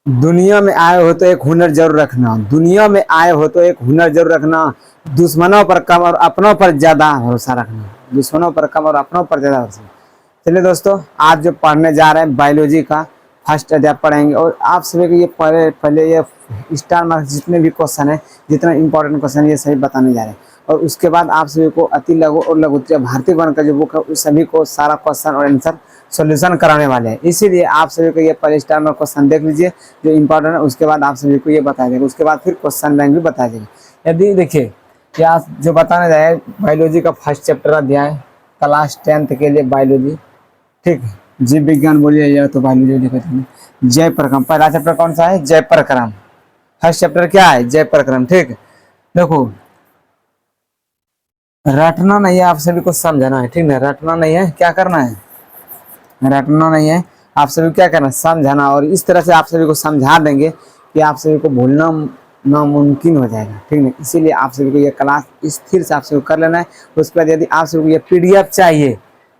दुनिया में आए हो तो एक हुनर जरूर रखना, दुनिया में आए हो तो एक हुनर जरूर रखना। दुश्मनों पर कम और अपनों पर ज्यादा भरोसा रखना, दुश्मनों पर कम और अपनों पर ज्यादा भरोसा। चलिए दोस्तों, आज जो पढ़ने जा रहे हैं बायोलॉजी का फर्स्ट अध्याय पढ़ेंगे, और आप सभी को ये पहले पहले ये स्टार मार्क्स जितने भी क्वेश्चन है, जितना इंपॉर्टेंट क्वेश्चन है, ये सभी बताने जा रहे हैं। और उसके बाद आप सभी को अति लघु और लघु उत्तरीय भारतीय गण का जो बुक है उस सभी को सारा क्वेश्चन और आंसर सॉल्यूशन कराने वाले हैं। इसीलिए आप सभी को ये पहले स्टार मार्क क्वेश्चन देख लीजिए जो इंपॉर्टेंट है, उसके बाद आप सभी को ये बता देंगे, उसके बाद फिर क्वेश्चन बैंक भी बता देंगे। यदि देखिए क्या जो बताने जाए, बायोलॉजी का फर्स्ट चैप्टर अध्याय क्लास 10th के लिए बायोलॉजी, ठीक है। जीव विज्ञान बोलिए या तो बायोलॉजी लिखे थे। जय प्रक्रम, पहला चैप्टर कौन सा है? जय प्रक्रम। फर्स्ट चैप्टर क्या है? जय प्रक्रम, ठीक। देखो रटना नहीं है, आप सभी को समझना है, ठीक ना। रटना नहीं है, क्या करना है? रटना नहीं है, आप सभी क्या करना है? समझाना। और इस तरह से आप सभी को समझा देंगे कि आप सभी को भूलना नामुमकिन हो जाएगा, ठीक है। इसीलिए आप सभी को ये क्लास स्थिर से आप सभी को कर लेना है। उसके बाद यदि आप सभी को ये पीडीएफ चाहिए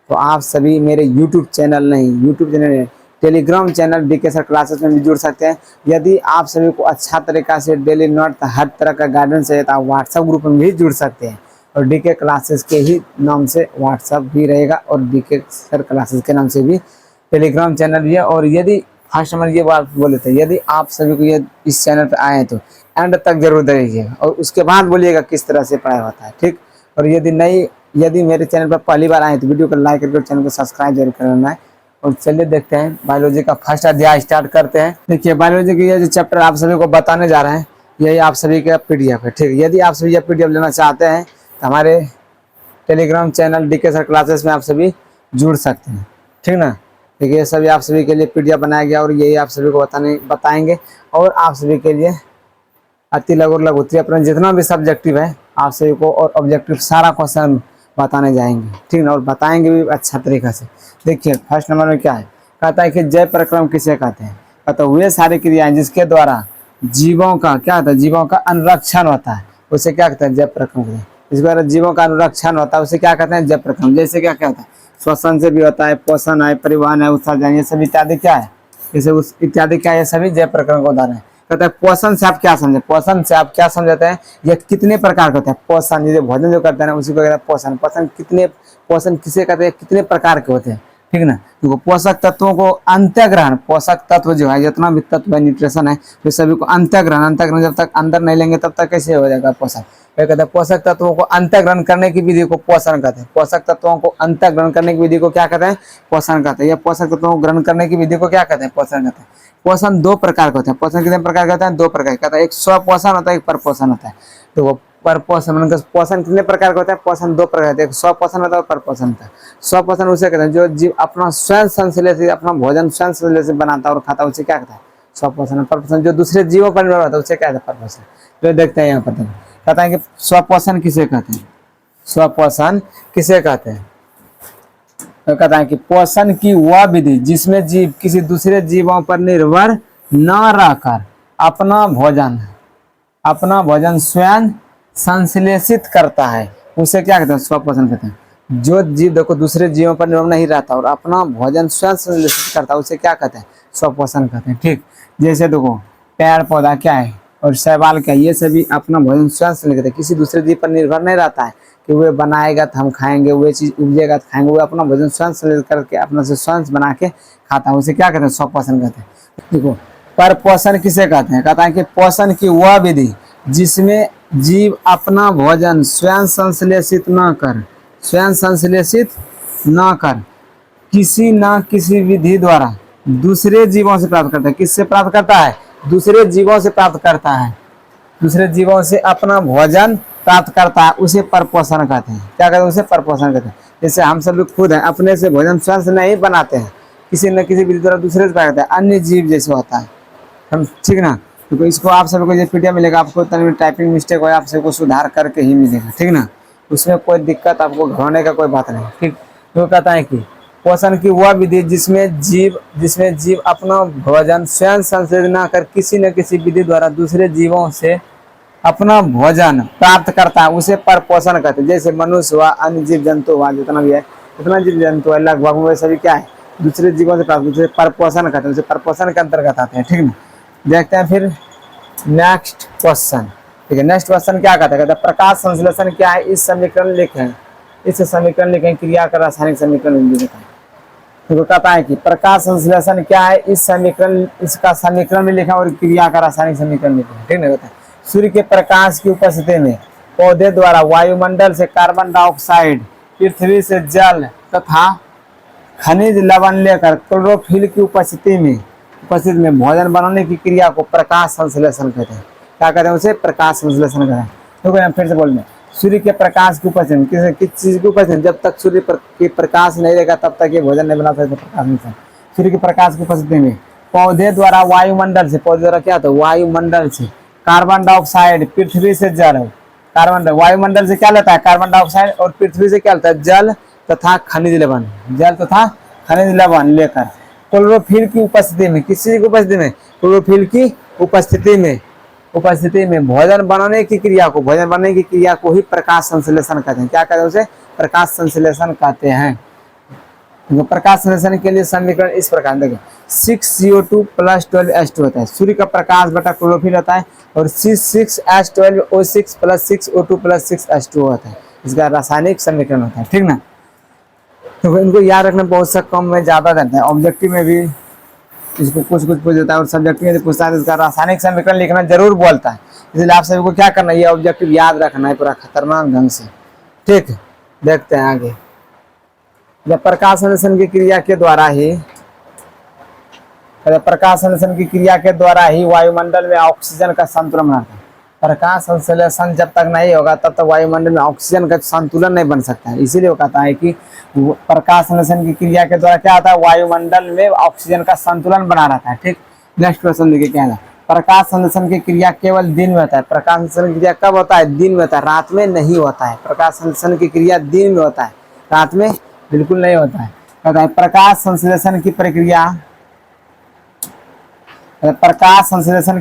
तो आप सभी मेरे यूट्यूब चैनल नहीं, YouTube channel Telegram channel DK sir classes में भी जुड़ सकते हैं। यदि आप सभी को अच्छा तरीका से डेली नोट हर तरह का गाइडेंस चाहिए तो आप व्हाट्सएप ग्रुप में भी जुड़ सकते हैं। और डीके क्लासेस के ही नाम से व्हाट्सएप भी रहेगा और डीके सर क्लासेस के नाम से भी टेलीग्राम चैनल भी है। और यदि फर्स्ट नंबर ये बात बोले थे, यदि आप सभी को ये इस चैनल पर आए तो एंड तक जरूर देखिएगा और उसके बाद बोलिएगा किस तरह से पढ़ाई होता है, ठीक। और यदि मेरे चैनल पर पहली बार आए तो वीडियो को लाइक करके चैनल को सब्सक्राइब जरूर करना है। और चलिए देखते हैं बायोलॉजी का फर्स्ट अध्याय स्टार्ट करते हैं। देखिए बायोलॉजी की ये जो चैप्टर आप सभी को बताने जा रहे हैं यही आप सभी का पीडीएफ है, ठीक। यदि आप सभी ये पीडीएफ लेना चाहते हैं तो हमारे Telegram channel DK sir classes में आप सभी जुड़ सकते हैं, ठीक ना। देखिए सभी आप सभी के लिए पीडीएफ बनाया गया और यही आप सभी को बताएंगे। और आप सभी के लिए अति लघु और लघु उत्तरीय अपना जितना भी सब्जेक्टिव है आप सभी को और ऑब्जेक्टिव सारा क्वेश्चन बताने जाएंगे, ठीक ना। और बताएंगे भी अच्छा तरीका से। देखिए फर्स्ट नंबर में क्या है, कहता है कि जय प्रक्रम किसे कहते हैं? कहता है वे सारी क्रियाएं जिसके द्वारा जीवों का क्या होता है? जीवों का अनुरक्षण होता है, उसे क्या कहते हैं? जय प्रक्रम कहते हैं। जिसके द्वारा जीवों का अनुरक्षण होता है उसे क्या कहते हैं? जय प्रक्रम। जैसे क्या क्या होता है? श्वसन से भी होता है, पोषण है, परिवहन है, उत्सर्जन, ये सभी इत्यादि क्या है? जैसे उस इत्यादि क्या है? ये सभी जय प्रक्रम का उदाहरण है। कहता है पोषण से आप क्या समझे? पोषण से आप क्या समझाते हैं? ये कितने प्रकार का होता है? पोषण जैसे भोजन जो करते हैं ना उसी को कहते हैं पोषण। पोषण किसे कहते हैं? कितने प्रकार के होते हैं, ठीक ना। तो पोषक तत्वों को अंतःग्रहण, पोषक तत्व जो है जितना भी तत्व है न्यूट्रिशन है तो सभी को अंतःग्रहण जब तक अंदर नहीं लेंगे तब तक कैसे हो जाएगा पोषण? कहते हैं पोषक तत्वों को अंतःग्रहण करने की विधि को पोषण कहते हैं। पोषक तत्वों को अंतःग्रहण करने की विधि को क्या कहते हैं? पोषण कहते हैं। या पोषक तत्वों को ग्रहण करने की विधि को क्या कहते हैं? पोषण कहते हैं। पोषण दो प्रकार के होते हैं। पोषण कितने प्रकार के होते हैं? दो प्रकार के। कहता है एक स्वपोषण होता है, एक परपोषण होता है। तो वो परपोषण पोषण कितने प्रकार का होता है? पोषण दो प्रकार के, एक स्वपोषण होता है और परपोषण होता है। स्वपोषण उसे कहते हैं जो जीव अपना स्वयं संश्लेषित अपना भोजन स्वयं संश्लेषित बनाता है और खाता है उसे क्या कहता है? स्वपोषण। परपोषण जो दूसरे जीवों पर निर्भर होता है उसे क्या कहते हैं? परपोषण। तो देखते हैं यहाँ पर कहता है कि स्वपोषण किसे कहते हैं? स्वपोषण किसे कहते हैं? तो कहता है कि पोषण की वह विधि जिसमें जीव किसी दूसरे जीवों पर निर्भर न रहकर अपना भोजन स्वयं संश्लेषित करता है उसे क्या कहते हैं? स्वपोषण कहते हैं। जो जीव देखो दूसरे जीवों पर निर्भर नहीं रहता और अपना भोजन स्वयं संश्लेषित करता है उसे क्या कहते हैं? स्वपोषण कहते हैं, ठीक। जैसे देखो पेड़ पौधा क्या है और शैवाल क्या है, ये सभी अपना भोजन स्वयं संश्लेषित करते हैं, किसी दूसरे जीव पर निर्भर नहीं रहता है कि वे बनाएगा तो हम खाएंगे, वे चीज उपजेगा तो खाएंगे। वो अपना भोजन स्वयं संश्लेषित करके अपना से स्वयं बना के खाता है उसे क्या कहते हैं? स्वपोषण कहते हैं। देखो परपोषण किसे कहते हैं? कहता है कि पोषण की वह विधि जिसमें जीव अपना भोजन स्वयं संश्लेषित न कर किसी न किसी विधि द्वारा दूसरे जीवों से प्राप्त करता है। किससे प्राप्त करता है? दूसरे जीवों से प्राप्त करता है। दूसरे जीवों से अपना भोजन प्राप्त करता है उसे परपोषण कहते हैं। क्या कहते हैं? उसे परपोषण कहते हैं। जैसे हम सब लोग खुद हैं अपने से भोजन स्वयं से नहीं बनाते हैं, किसी न किसी विधि द्वारा दूसरे से प्राप्त करते हैं, अन्य जीव जैसे होता है हम, ठीक ना। तो इसको आप सभी को जो पीडीएफ मिलेगा आपको तनिक टाइपिंग मिस्टेक हो आप सबको सुधार करके ही मिलेगा, ठीक ना। उसमें कोई दिक्कत आपको घबराने का कोई बात नहीं, ठीक। तो कहता है कि पोषण की वह विधि जिसमें जीव अपना भोजन स्वयं संश्लेषित न कर किसी न किसी विधि द्वारा दूसरे जीवों से अपना भोजन प्राप्त करता है उसे परपोषण कहते हैं। जैसे मनुष्य हुआ, अन्य जीव जंतु हुआ, जितना भी है जितना जीव जंतु है लगभग वे सभी क्या है? दूसरे जीवों से प्राप्त, दूसरे परपोषण कहते हैं, उसे परपोषण के अंतर्गत आते हैं, ठीक ना। देखते हैं फिर नेक्स्ट क्वेश्चन। ठीक है, नेक्स्ट क्वेश्चन क्या कहता है, कहता है प्रकाश संश्लेषण क्या है, इस समीकरण लिखें। इस समीकरण लिखें, क्रिया का रासायनिक समीकरण लिखें। तो कहता है कि प्रकाश संश्लेषण क्या है, इस समीकरण, इसका समीकरण भी लिखा और क्रिया का रासायनिक समीकरण लिखा। ठीक है, कहता है सूर्य के प्रकाश की उपस्थिति में पौधे द्वारा वायुमंडल से कार्बन डाइऑक्साइड, पृथ्वी से जल तथा खनिज लवण लेकर क्लोरोफिल की उपस्थिति में भोजन बनाने की क्रिया को प्रकाश संश्लेषण कहते हैं। क्या कहते हैं उसे, प्रकाश संश्लेषण कहते हैं। तो हम फिर से बोल रहे हैं, सूर्य के प्रकाश की उपस्थिति में, किस चीज की उपस्थिति, जब तक सूर्य की प्रकाश नहीं रहेगा तब तक ये भोजन नहीं बना सकते। प्रकाश संश्लेषण सूर्य के प्रकाश की उपस्थिति में पौधे द्वारा वायुमंडल से, पौधे द्वारा क्या होता है, वायुमंडल से कार्बन डाइऑक्साइड, पृथ्वी से जल, कार्बन वायुमंडल से क्या लेता है, कार्बन डाइऑक्साइड, और पृथ्वी से क्या लेता है, जल तथा खनिज लवण, जल तथा खनिज लवण लेकर क्लोरोफिल की उपस्थिति में, किस चीज की उपस्थिति में, क्लोरोफिल की उपस्थिति में भोजन बनाने की क्रिया को, भोजन बनाने की क्रिया को ही प्रकाश संश्लेषण कहते हैं। क्या कहते हैं उसे, प्रकाश संश्लेषण कहते हैं। तो प्रकाश संश्लेषण के लिए समीकरण इस प्रकार देखिए, 6CO2 + 12H2 होता है। सूर्य का प्रकाश बटा क्लोरोफिल होता है, और C6H12O6 + 6O2 + 6H2 होता है। इसका रासायनिक समीकरण होता है। ठीक ना, तो इनको याद रखना बहुत सा कम में ज्यादा रहता है। ऑब्जेक्टिव में भी इसको कुछ पूछ देता है, और सब्जेक्टिव में पूछता है तो इसका रासायनिक समीकरण लिखना जरूर बोलता है। इसलिए आप सभी को क्या करना है, ये ऑब्जेक्टिव याद रखना है पूरा खतरनाक ढंग से। ठीक, देखते हैं आगे। जब प्रकाश संश्लेषण की क्रिया के द्वारा ही वायुमंडल में ऑक्सीजन का संतुलन रहता है। प्रकाश संश्लेषण जब तक नहीं होगा तब तक वायुमंडल में ऑक्सीजन का संतुलन नहीं बन सकता है। इसीलिए वो कहता है कि प्रकाश संश्लेषण की क्रिया के द्वारा क्या होता है, वायुमंडल में ऑक्सीजन का संतुलन बना रहता है। ठीक, नेक्स्ट क्वेश्चन देखिए क्या है, प्रकाश संश्लेषण की क्रिया केवल दिन में होता है। प्रकाश संश्लेषण की क्रिया कब होता है, दिन में होता है, रात में नहीं होता है। प्रकाश संश्लेषण की क्रिया दिन में होता है, रात में बिल्कुल नहीं होता है। कहता है प्रकाश संश्लेषण की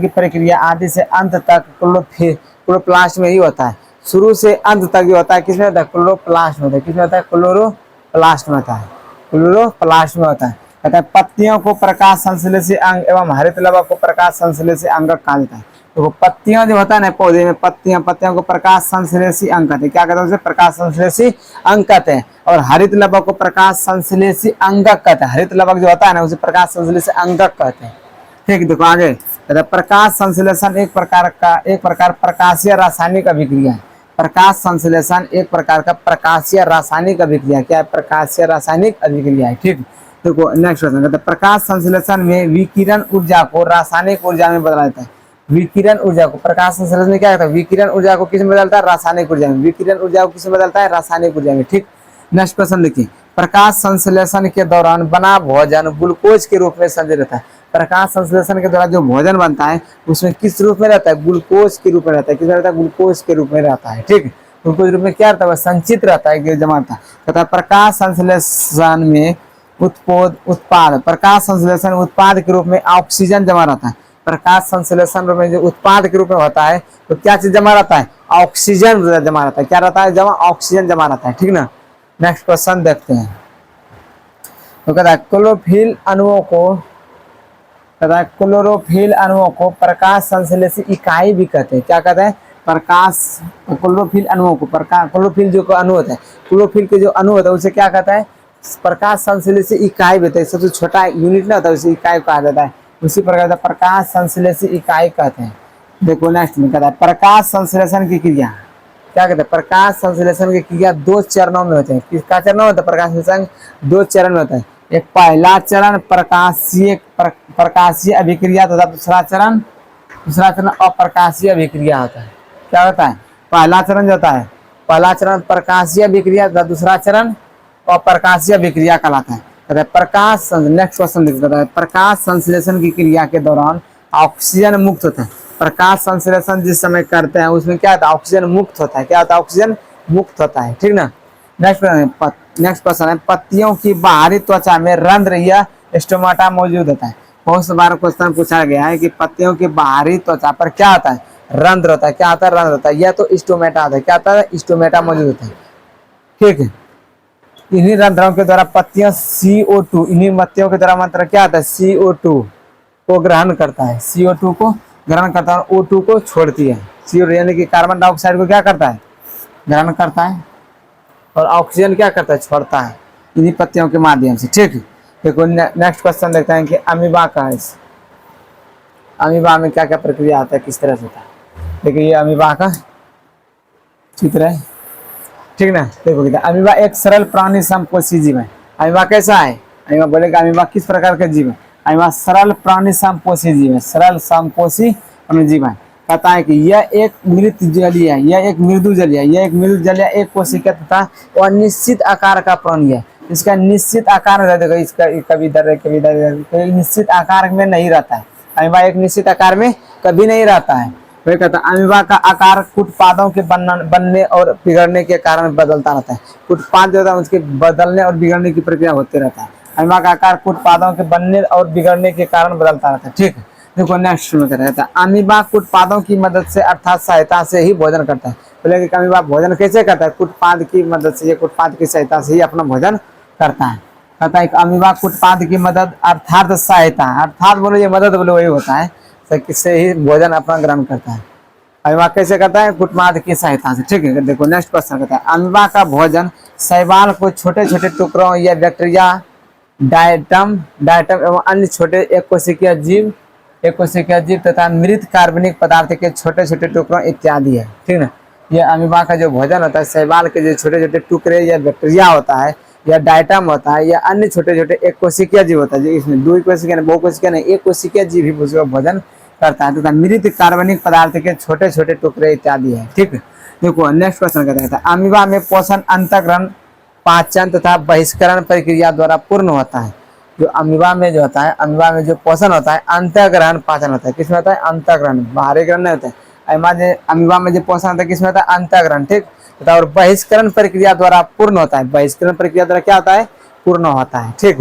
प्रक्रिया आदि से अंत तक क्लोरोप्लास्ट में ही होता है। शुरू से अंत तक ही होता है, किसमें होता है, क्लोरोप्लास्ट में होता है। किसमें होता है, क्लोरोप्लास्ट में होता है, क्लोरोप्लास्ट में होता है। कहता है पत्तियों को प्रकाश संश्लेषी अंग एवं हरित लवक को प्रकाश संश्लेषी अंग कहा जाता है। तो पत्तियां जो होता है ना पौधे में, पत्तियों को प्रकाश संश्लेषी अंग कहते हैं। क्या कहते हैं उसे, प्रकाश संश्लेषी अंग कहते हैं। और हरित लवक को प्रकाश संश्लेषी अंगक कहते हैं। हरित लवक जो होता है ना उसे प्रकाश संश्लेषी अंगक कहते हैं। ठीक, देखो आगे, प्रकाश संश्लेषण एक प्रकार प्रकाशीय रासायनिक अभिक्रिया है। प्रकाश संश्लेषण एक प्रकार का प्रकाशीय रासायनिक अभिक्रिया, क्या है, प्रकाशीय रासायनिक अभिक्रिया है। ठीक, देखो नेक्स्ट क्वेश्चन कहते हैं प्रकाश संश्लेषण में विकिरण ऊर्जा को रासायनिक ऊर्जा में बदला जाता है। विकिरण ऊर्जा को प्रकाश संश्लेषण में क्या कहता है, विकिरण ऊर्जा को किस में बदलता है, रासायनिक ऊर्जा में। विकिरण ऊर्जा को किस में बदलता है, रासायनिक ऊर्जा में। ठीक, नेक्स्ट क्वेश्चन देखिए, प्रकाश संश्लेषण के दौरान बना भोजन ग्लूकोज के रूप में संजय रहता है। प्रकाश संश्लेषण के द्वारा जो भोजन बनता है उसमें किस रूप में रहता है, ग्लूकोज के रूप में रहता है। किस रहता है, ग्लूकोज के रूप में रहता है। ठीक, ग्लूकोज रूप में क्या रहता है, संचित रहता है, जमा रहता है। कहता है प्रकाश संश्लेषण में प्रकाश संश्लेषण उत्पाद के रूप में ऑक्सीजन जमा रहता है। प्रकाश संश्लेषण में जो उत्पाद के रूप में होता है तो क्या चीज जमा रहता है, ऑक्सीजन जमा रहता है। क्या रहता है जमा, ऑक्सीजन जमा रहता है। ठीक ना, नेक्स्ट क्वेश्चन देखते हैं। तो कहता है क्लोरोफिल अणुओं को प्रकाश संश्लेषी इकाई भी कहते हैं। क्या कहते हैं, क्लोरोफिल अणुओं को, क्लोरोफिल जो अणु होता है, क्लोरोफिल के जो अणु होता है उसे क्या कहता है, प्रकाश संश्लेषी इकाई भी होता है। सबसे छोटा यूनिट ना होता है उसे इकाई कहा जाता है। उसी प्रकार प्रकाश संश्लेषी इकाई कहते हैं। देखो नेक्स्ट में कहता है प्रकाश संश्लेषण की क्रिया, क्या कहते हैं, प्रकाश संश्लेषण की क्रिया 2 चरणों में होते हैं। किसका चरण होता है, प्रकाश संश्लेषण 2 चरण में होता है। एक पहला चरण प्रकाशीय अभिक्रिया तथा दूसरा चरण अप्रकाशीय अभिक्रिया होता है। क्या होता है, पहला चरण जो होता है, पहला चरण प्रकाशीय अभिक्रिया तथा दूसरा चरण अप्रकाशीय अभिक्रिया कहलाता है। प्रकाश, नेक्स्ट क्वेश्चन देखते हैं, प्रकाश संश्लेषण की क्रिया के दौरान ऑक्सीजन मुक्त होता है। प्रकाश संश्लेषण जिस समय करते हैं उसमें क्या होता है, ऑक्सीजन मुक्त होता है। क्या होता है, ऑक्सीजन मुक्त होता है। ठीक ना, नेक्स्ट क्वेश्चन है पत्तियों की बाहरी त्वचा में रंध्र या स्टोमाटा मौजूद होता है। बहुत बार क्वेश्चन पूछा गया है कि पत्तियों की बाहरी त्वचा पर क्या होता है, रंध्र होता है। क्या होता है, रंध्र होता है, या तो स्टोमेटा होता है। क्या होता है, स्टोमेटा मौजूद होता है। ठीक है, इन्हीं रंध्रों के द्वारा पत्तियों CO2, इन्हीं पत्तियों के द्वारा मात्रा क्या होता है, CO2 को ग्रहण करता है, CO2 को ग्रहण करता है और O2 को छोड़ती है। CO यानी कि कार्बन डाइऑक्साइड को क्या करता है, ग्रहण करता है, और ऑक्सीजन क्या करता है, छोड़ता है इन्हीं पत्तियों के माध्यम से। ठीक, देखो नेक्स्ट क्वेश्चन देखते हैं कि अमीबा का है, अमीबा में क्या क्या प्रक्रिया आता है, किस तरह से होता है। देखिए ये अमीबा का चित्र है, ठीक ना। देखो क्या, अमीबा एक सरल प्राणी समपोषी जीव है। अमीबा कैसा है, अमीबा बोलेगा अमीबा किस प्रकार का जीव है, अमीबा सरल प्राणी समपोषी जीव है, सरल समपोषी जीव है। कहता है कि यह एक मृत जलीय है, यह एक मृदु जलीय है, यह एक मृदु जलीय एक कोशिका तथा और निश्चित आकार का प्राणी है। इसका निश्चित आकार रहता है, इसका कभी इधर है कभी इधर, निश्चित आकार में नहीं रहता है। अमीबा एक निश्चित आकार में कभी नहीं रहता है। वही कहता है अमीबा का आकार कुटपादों के बनने और बिगड़ने के कारण बदलता रहता है। कुटपाद जो होता है उसके बदलने और बिगड़ने की प्रक्रिया होती रहता है। अमीबा का आकार कुटपादों के बनने और बिगड़ने के कारण बदलता रहता है। ठीक है, देखो नेक्स्ट में क्या रहता है, अमीबा कुटपादों की मदद से अर्थात सहायता से ही भोजन करता है। बोले कि अमीबा भोजन कैसे करता है, कुटपाद की मदद से, ये कुटपाद की सहायता से ही अपना भोजन करता है। कहता है अमीबा कुटपाद की मदद अर्थात सहायता, अर्थात बोलो ये मदद बोलो वही होता है, किससे ही भोजन अपना ग्रहण करता है। अमीबा कैसे करता है, कुटपाद की सहायता से। ठीक है, देखो नेक्स्ट क्वेश्चन कहता है अमीबा का भोजन शैवाल को छोटे छोटे टुकड़ों या बैक्टीरिया, डायटम एवं अन्य छोटे एक कोशिकीय जीव तथा मृत कार्बनिक पदार्थ के छोटे छोटे टुकड़ों इत्यादि है। ठीक है, ये अमीबा का जो भोजन होता है शैवाल के जो छोटे छोटे टुकड़े या बैक्टीरिया होता है या डायटम होता है या अन्य छोटे छोटे एक कोशिकीय जीव होता है, इसमें दो कोशिकीय नहीं, बहु कोशिकीय नहीं, एक कोशिकीय जीव ही उसका भोजन करता है तथा मृत कार्बनिक पदार्थ के छोटे छोटे टुकड़े इत्यादि है। ठीक, देखो नेक्स्ट क्वेश्चन कहता है अमीबा में पोषण अंतःग्रहण, पाचन तथा बहिष्करण प्रक्रिया द्वारा पूर्ण होता है। जो अमीबा में जो होता है, अमीबा में जो पोषण होता है अंतःग्रहण पाचन होता है, किसमें होता है, अंतःग्रहण, बाहरी ग्रहण नहीं होता है। अमीबा में जो पोषण होता है किसमें होता है, अंतःग्रहण। ठीक, तथा और बहिष्करण प्रक्रिया द्वारा पूर्ण होता है, बहिष्करण प्रक्रिया द्वारा क्या होता है, पूर्ण होता है। ठीक,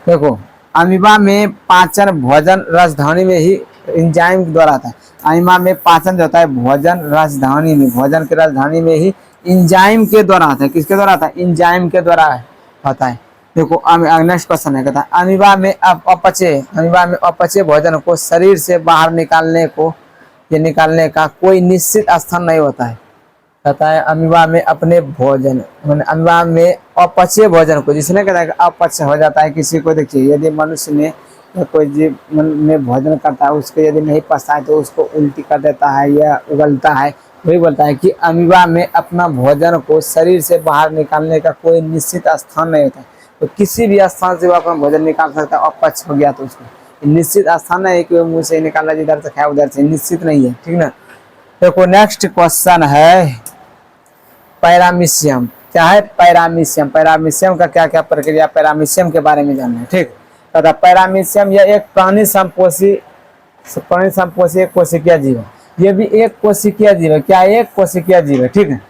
देखो अमीबा में पाचन भोजन राजधानी में ही एंजाइम द्वारा आता है। अमीबा में पाचन जो होता है भोजन राजधानी में, भोजन की राजधानी में ही एंजाइम के द्वारा आता है। किसके द्वारा आता है, एंजाइम के द्वारा होता है। देखो नेक्स्ट क्वेश्चन है, कहता है अमीबा में अपचे भोजन को शरीर से बाहर निकालने का कोई निश्चित स्थान नहीं होता है। कहता है अमीबा में अपने भोजन, अमीबा में अपचय भोजन को, जिसने कहता है कि अपच हो जाता है किसी को, देखिए यदि मनुष्य ने या कोई जीव में भोजन करता है उसको यदि नहीं पचता है तो उसको उल्टी कर देता है या उगलता है। वही बोलता है कि अमीबा में अपना भोजन को शरीर से बाहर निकालने का कोई निश्चित स्थान नहीं होता है, तो किसी भी स्थान से वो अपना भोजन निकाल सकता है। अपच हो गया तो उसको निश्चित स्थान है कि वो मुँह से निकाला जिधर से खाया उधर से, निश्चित नहीं है। ठीक ना, देखो नेक्स्ट क्वेश्चन है पैरामीशियम। क्या है, पैरामीशियम। पैरामीशियम का क्या क्या प्रक्रिया, पैरामीशियम के बारे में जानना है। ठीक, तथा पैरामीशियम यह एक प्राणी संपोषी एक कोशिकीय जीव है। ये भी एक कोशिकीय जीव है। क्या, एक कोशिकीय जीव है। ठीक है,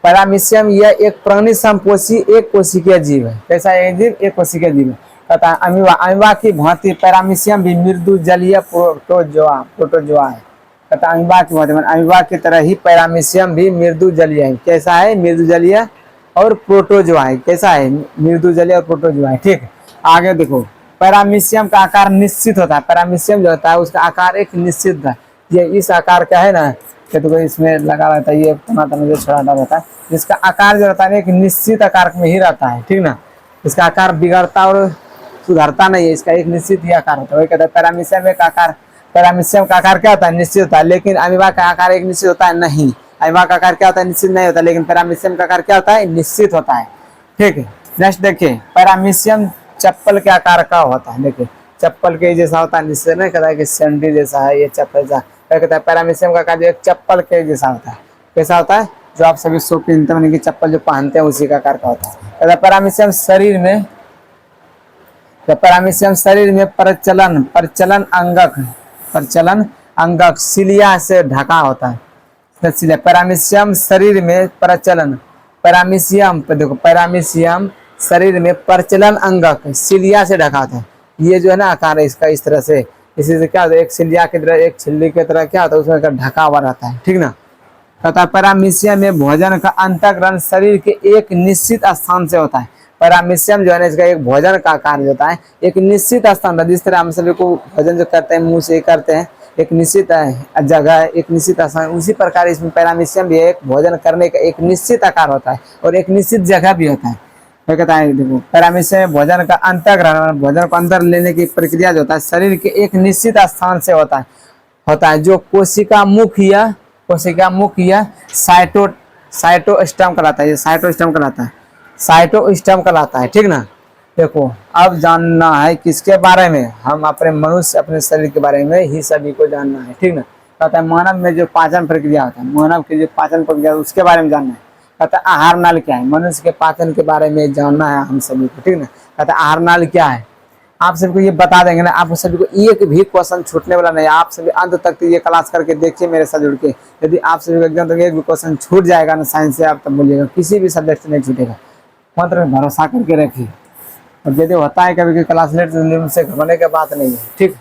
पैरामीशियम यह एक प्राणी संपोषी एक कोशिकीय जीव है। कैसा है जीव, एक कोशिकीय जीव है। तथा अमीबा की भांति पैरामीशियम भी मृदु जलीय प्रोटोजोआ है। तथा अमीबा की भांति अमीबा की तरह ही पैरामीशियम भी मृदु जलीय है। कैसा है, मृदु जलीय और प्रोटोजोआ है। कैसा है, मृदु जलीय और प्रोटोजोआ है। ठीक, आगे देखो पैरामीशियम का आकार निश्चित होता है। पैरामीशियम जो होता है उसका आकार एक निश्चित है, ये इस आकार का है ना, तो इसमें लगा रहता है, ये तना जो छोटा रहता है, इसका आकार जो रहता है एक निश्चित आकार में ही रहता है। ठीक ना, इसका आकार बिगड़ता और सुधरता नहीं है, इसका एक निश्चित ही आकार होता है। वही कहता है पैरामीशियम का आकार क्या होता है, निश्चित होता है, लेकिन अमीबा का आकार एक निश्चित होता है नहीं। अमीबा का आकार क्या होता है, निश्चित नहीं होता, लेकिन पैरामीशियम का आकार क्या होता है, निश्चित होता है। ठीक है, नेक्स्ट देखिए पैरामीशियम चप्पल के आकार का होता है। देखिए चप्पल के जैसा होता है, निश्चित नहीं कहता है कि सैंडल जैसा है, ये चप्पल जैसा कहता है। पैरामीशियम का आकार जो एक चप्पल के जैसा होता है। कैसा होता है, जो आप सभी शो पहनते हैं, चप्पल जो पहनते हैं उसी का आकार का होता है। कहता है पैरामीशियम शरीर में प्रचलन अंगक सिलिया से ढका होता है। पैरामीशियम शरीर में पैरामीशियम शरीर में प्रचलन अंगक सिलिया से ढका होता है। ये जो है ना आकार है इसका, इस तरह से, इसी से क्या होता है, एक सिलिया की तरह, एक छिल्ली की तरह क्या होता है, उसमें ढका हुआ रहता है। ठीक ना, तथा पैरामीशियम में भोजन का अंतःग्रहण शरीर के एक निश्चित स्थान से होता है। पैरामीशियम जो है ना इसका एक भोजन का कार्य होता है, एक निश्चित स्थान था। जिस तरह हम सभी को भोजन जो करते हैं मुंह से करते हैं, एक निश्चित जगह, एक निश्चित स्थान, उसी प्रकार इसमें पैरामीशियम भी एक भोजन करने का एक निश्चित आकार होता है और एक निश्चित जगह भी होता है। क्या कहता है, देखो पैरामीशियम भोजन का अंतर्ग्रहण, भोजन को अंदर लेने की प्रक्रिया जो होता है शरीर के एक निश्चित स्थान से होता है जो कोशिका मुख या साइटोस्टम कहलाता है। ये साइटोस्टम कहलाता है, ठीक ना। देखो अब जानना है किसके बारे में, हम अपने मनुष्य अपने शरीर के बारे में ही सभी को जानना है, ठीक ना। कहता है मानव में जो पाचन प्रक्रिया होता है, मानव की जो पाचन प्रक्रिया उसके बारे में जानना है। कहता है आहार नाल क्या है, मनुष्य के पाचन के बारे में जानना है हम सभी को, ठीक ना। कहता है आहार नाल क्या है, आप सभी को ये बता देंगे ना, आप सभी को एक भी क्वेश्चन छूटने वाला नहीं। आप सभी अंत तक ये क्लास करके देखिए मेरे साथ जुड़ के। यदि आप सभी को एकदम तक एक भी क्वेश्चन छूट जाएगा ना साइंस से, आप तब बोलिएगा, किसी भी सब्जेक्ट से नहीं छूटेगा, मात्र भरोसा करके रखिए। और यदि होता है कभी क्लास लेट से घबराने की बात नहीं है, ठीक।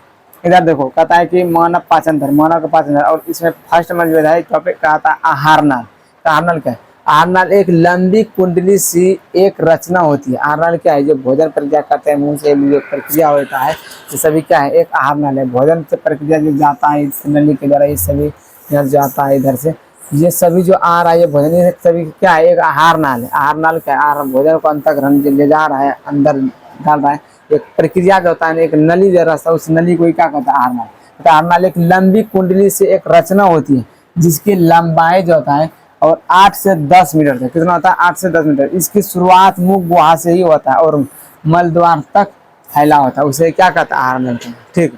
इधर देखो कहता है कि मानव का पाचन तंत्र, और इसमें फर्स्ट में जो है टॉपिक कहता है आहार नाल। आहार नाल क्या है, आहार नाल एक लंबी कुंडली सी एक रचना होती है। आहार नाल क्या है, जो भोजन प्रक्रिया करते हैं मुंह से जो प्रक्रिया होता है ये सभी क्या है, एक आहार नाल है। भोजन से प्रक्रिया जो जाता है इस नली के द्वारा, ये सभी इधर जाता है, इधर से ये सभी जो आ रहा है ये भोजन, ये सभी क्या है, एक आहार नाल है। आहार नाल क्या है, आहार भोजन को अंतर्ग्रहण ले जा रहा है, अंदर डाल रहा है। एक प्रक्रिया जो होता है, एक नली जो रास्ता, उस नली को क्या कहता है, आहार नाल। तो आहार नाल एक लंबी कुंडली से एक रचना होती है जिसकी लंबाई जो होता है और 8 से 10 मीटर तक, कितना होता है, 8 से 10 मीटर। इसकी शुरुआत मुख गुहा से ही होता है और मल द्वार तक फैला होता है, उसे क्या कहता है, आहार नाल, ठीक।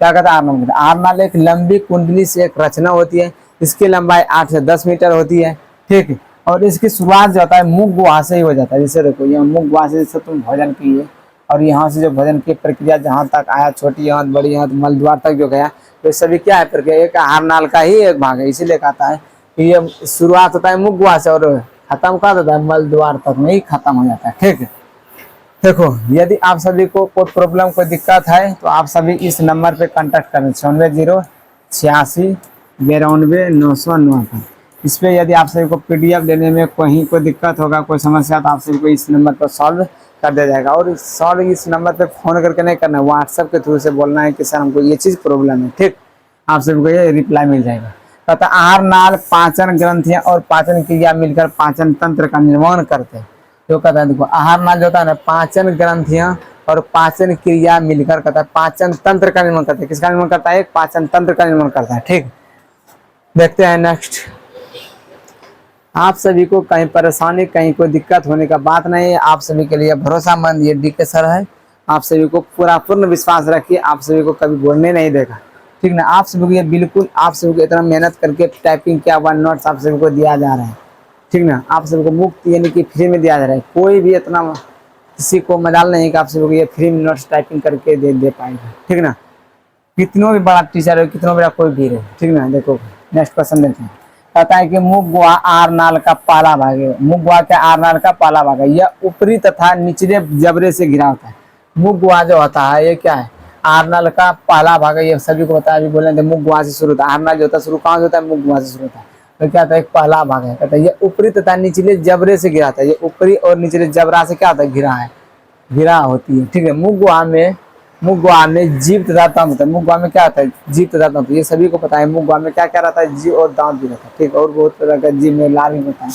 क्या कहता है, आहार नाल। आहार नाल एक लंबी कुंडली से एक रचना होती है, इसकी लंबाई 8 से 10 मीटर होती है, ठीक। और इसकी शुरुआत जो होता है मुख गुहा से ही हो जाता है। जैसे देखो यहाँ मुख गुहा से जैसे तुम भोजन किए और यहाँ से जो भोजन की प्रक्रिया जहाँ तक आया, छोटी आंत बड़ी आंत मल द्वार तक जो गया, तो सभी क्या है प्रक्रिया, एक आहार नाल का ही एक भाग है। इसीलिए कहता है कि ये शुरुआत होता है मुख गुहा से और खत्म कहाँ होता है, मल द्वार तक में ही खत्म हो जाता है, ठीक है। देखो यदि आप सभी को कोई प्रॉब्लम कोई दिक्कत है तो आप सभी इस नंबर पे कांटेक्ट करें 96086929। इस पे यदि आप सभी को पीडीएफ लेने में कहीं कोई दिक्कत होगा, कोई समस्या, तो आप सभी को इस नंबर पर सॉल्व कर दिया जाएगा। और सॉल्व इस नंबर पे फ़ोन करके नहीं करना है, व्हाट्सएप के थ्रू से बोलना है कि सर हमको ये चीज़ प्रॉब्लम है, ठीक। आप सभी को ये रिप्लाई मिल जाएगा। कहता आहार नाल पाचन ग्रंथियाँ और पाचन क्रिया मिलकर पाचन तंत्र का निर्माण करते हैं। तो कहता है देखो आहार नाल जो होता है ना, पाचन ग्रंथियां और पाचन क्रिया मिलकर कहता है पाचन तंत्र का निर्माण करता है। किसका निर्माण करता है, एक पाचन तंत्र का निर्माण करता है, ठीक। देखते हैं नेक्स्ट। आप सभी को कहीं परेशानी कहीं कोई दिक्कत होने का बात नहीं है, आप सभी के लिए भरोसामंद ये डीके सर है। आप सभी को पूर्ण विश्वास रखिए, आप सभी को कभी बोलने नहीं देगा, ठीक ना। आप सभी को ये बिल्कुल, आप सभी को इतना मेहनत करके टाइपिंग किया हुआ नोट्स आप सभी को दिया जा रहा है, ठीक ना। आप सभी को मुफ्त यानी कि फ्री में दिया जा रहा है। कोई भी इतना किसी को मजाल नहीं कि आप सभी को ये फ्री में नोट्स टाइपिंग करके दे पाएगा, ठीक ना। कितना भी बड़ा टीचर हो, कितना बड़ा कोई भी है, ठीक ना। देखो नेक्स्ट क्वेश्चन देखते हैं। कहता है कि मुख गुहा आहार नाल का पहला भाग है। मुख गुहा क्या आहार नाल का पहला भाग है, यह ऊपरी तथा निचले जबड़े से घिरा होता है। मुख गुहा जो होता है ये क्या है, आहार नाल का पहला भाग है। ये सभी को पता है, अभी बोले थे मुख गुहा से शुरू होता है। आहार नाल जो होता है शुरू कहाँ से होता है, मुख गुहा से शुरू होता है। तो क्या होता है, एक पहला भाग है। कहता है ये ऊपरी तथा निचले जबड़े से घिरा होता है। ये ऊपरी और निचले जबड़ा से क्या होता है, घिरा होती है, ठीक है। मुख गुहा में जीभ तथा दांत होता है। मुख गुहा में क्या होता है, जीभ तथा दांत। ये सभी को पता है मुख गुहा में क्या क्या रहता है, जीभ और दांत भी रहता है, ठीक। और बहुत तरह का जीभ में लाल भी होता है,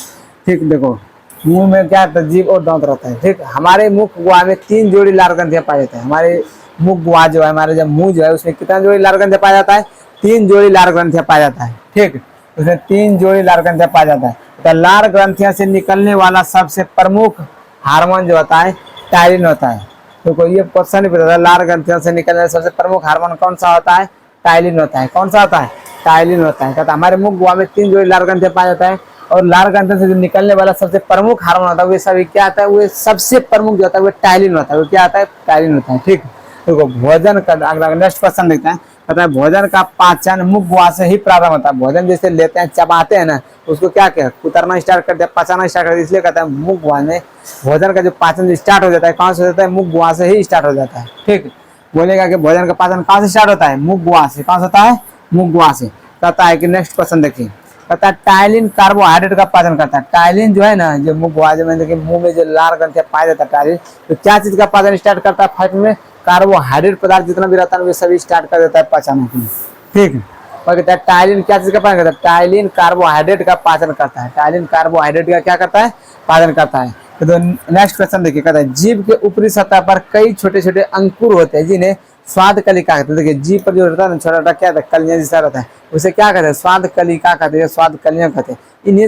ठीक। देखो मुंह में क्या रहता है, जीभ और दांत रहता है, ठीक। हमारे मुख गुहा में 3 जोड़ी लार ग्रंथियां पाई जाती है। हमारे मुख गुहा जो है, हमारे जब मुंह जो है उसमें कितना जोड़ी लार ग्रंथियां पाया जाता है, 3 जोड़ी लार ग्रंथियां पाया जाता है, ठीक। उसमें 3 जोड़ी लार ग्रंथियां पाया जाता है। तो लार ग्रंथियां से निकलने वाला सबसे प्रमुख हार्मोन जो होता है टायरिन होता है। तो कोई ये क्वेश्चन नहीं पूछा था, लार ग्रंथियों से निकलने वाला सबसे प्रमुख हार्मोन कौन सा होता है, टायलिन होता है। कौन सा होता है, टायलिन होता है। कहता हमारे मुख गुहा में 3 जोड़ी लार ग्रंथियां पाया जाता है और लार ग्रंथियों से जो निकलने वाला सबसे प्रमुख हार्मोन होता है वो सभी क्या आता है, वो सबसे प्रमुख जो होता है वो टायलिन होता है। वो क्या आता है, टायलिन होता है, ठीक। देखो भोजन का अगला नेक्स्ट क्वेश्चन देखते हैं। कहता है भोजन का पाचन मुख गुहा से ही प्रारंभ होता है। भोजन जैसे लेते हैं, चबाते हैं ना, उसको क्या क्या उतरना स्टार्ट करते हैं, पचाना स्टार्ट करते हैं। इसलिए कहता है मुख गुहा में भोजन का जो पाचन स्टार्ट हो जाता है कहाँ से हो जाता है, मुख गुहा से ही स्टार्ट हो जाता है, ठीक। बोलेगा कि भोजन का पाचन कहाँ से स्टार्ट होता है, मुख गुहा से। कहाँ से होता है, मुख गुहा से। कहता है कि नेक्स्ट क्वेश्चन देखिए। कहता है टाइलिन कार्बोहाइड्रेट का पाचन करता है। टाइलिन जो है ना, जो मुंह में जो लाल ग्रंथियां पाया जाता है टाइलिन, तो क्या चीज का पाचन स्टार्ट करता है फर्स्ट में? कार्बोहाइड्रेट पदार्थ जितना भी रहता है वे सभी स्टार्ट कर देता है पचाने के लिए, ठीक है। और कहता है टाइलिन क्या चीज का पाचन करता है? टाइलिन कार्बोहाइड्रेट का पाचन करता है। टाइलिन कार्बोहाइड्रेट का क्या करता है? पाचन करता है। तो नेक्स्ट क्वेश्चन देखिए, कहता है जीभ के ऊपरी सतह पर कई छोटे छोटे अंकुर होते हैं जिन्हें स्वाद कलिका कहते हैं। देखिए जीभ पर जो रहता है ना छोटा छोटा, क्या रहता है? कलियां जैसा रहता है, उसे क्या कहते हैं? स्वाद कलिका कहते हैं, स्वाद कलियां कहते हैं। इन्हीं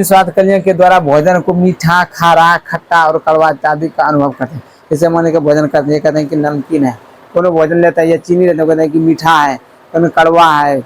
स्वाद कलियां के द्वारा भोजन को मीठा, खारा, खट्टा और कड़वा इत्यादि का अनुभव करते हैं। जैसे मान के भोजन करते हैं, कहते हैं कि नमकीन है, कोनो भोजन लेता है या चीनी लेता है, कहते हैं कि मीठा है, कोई कड़वा है,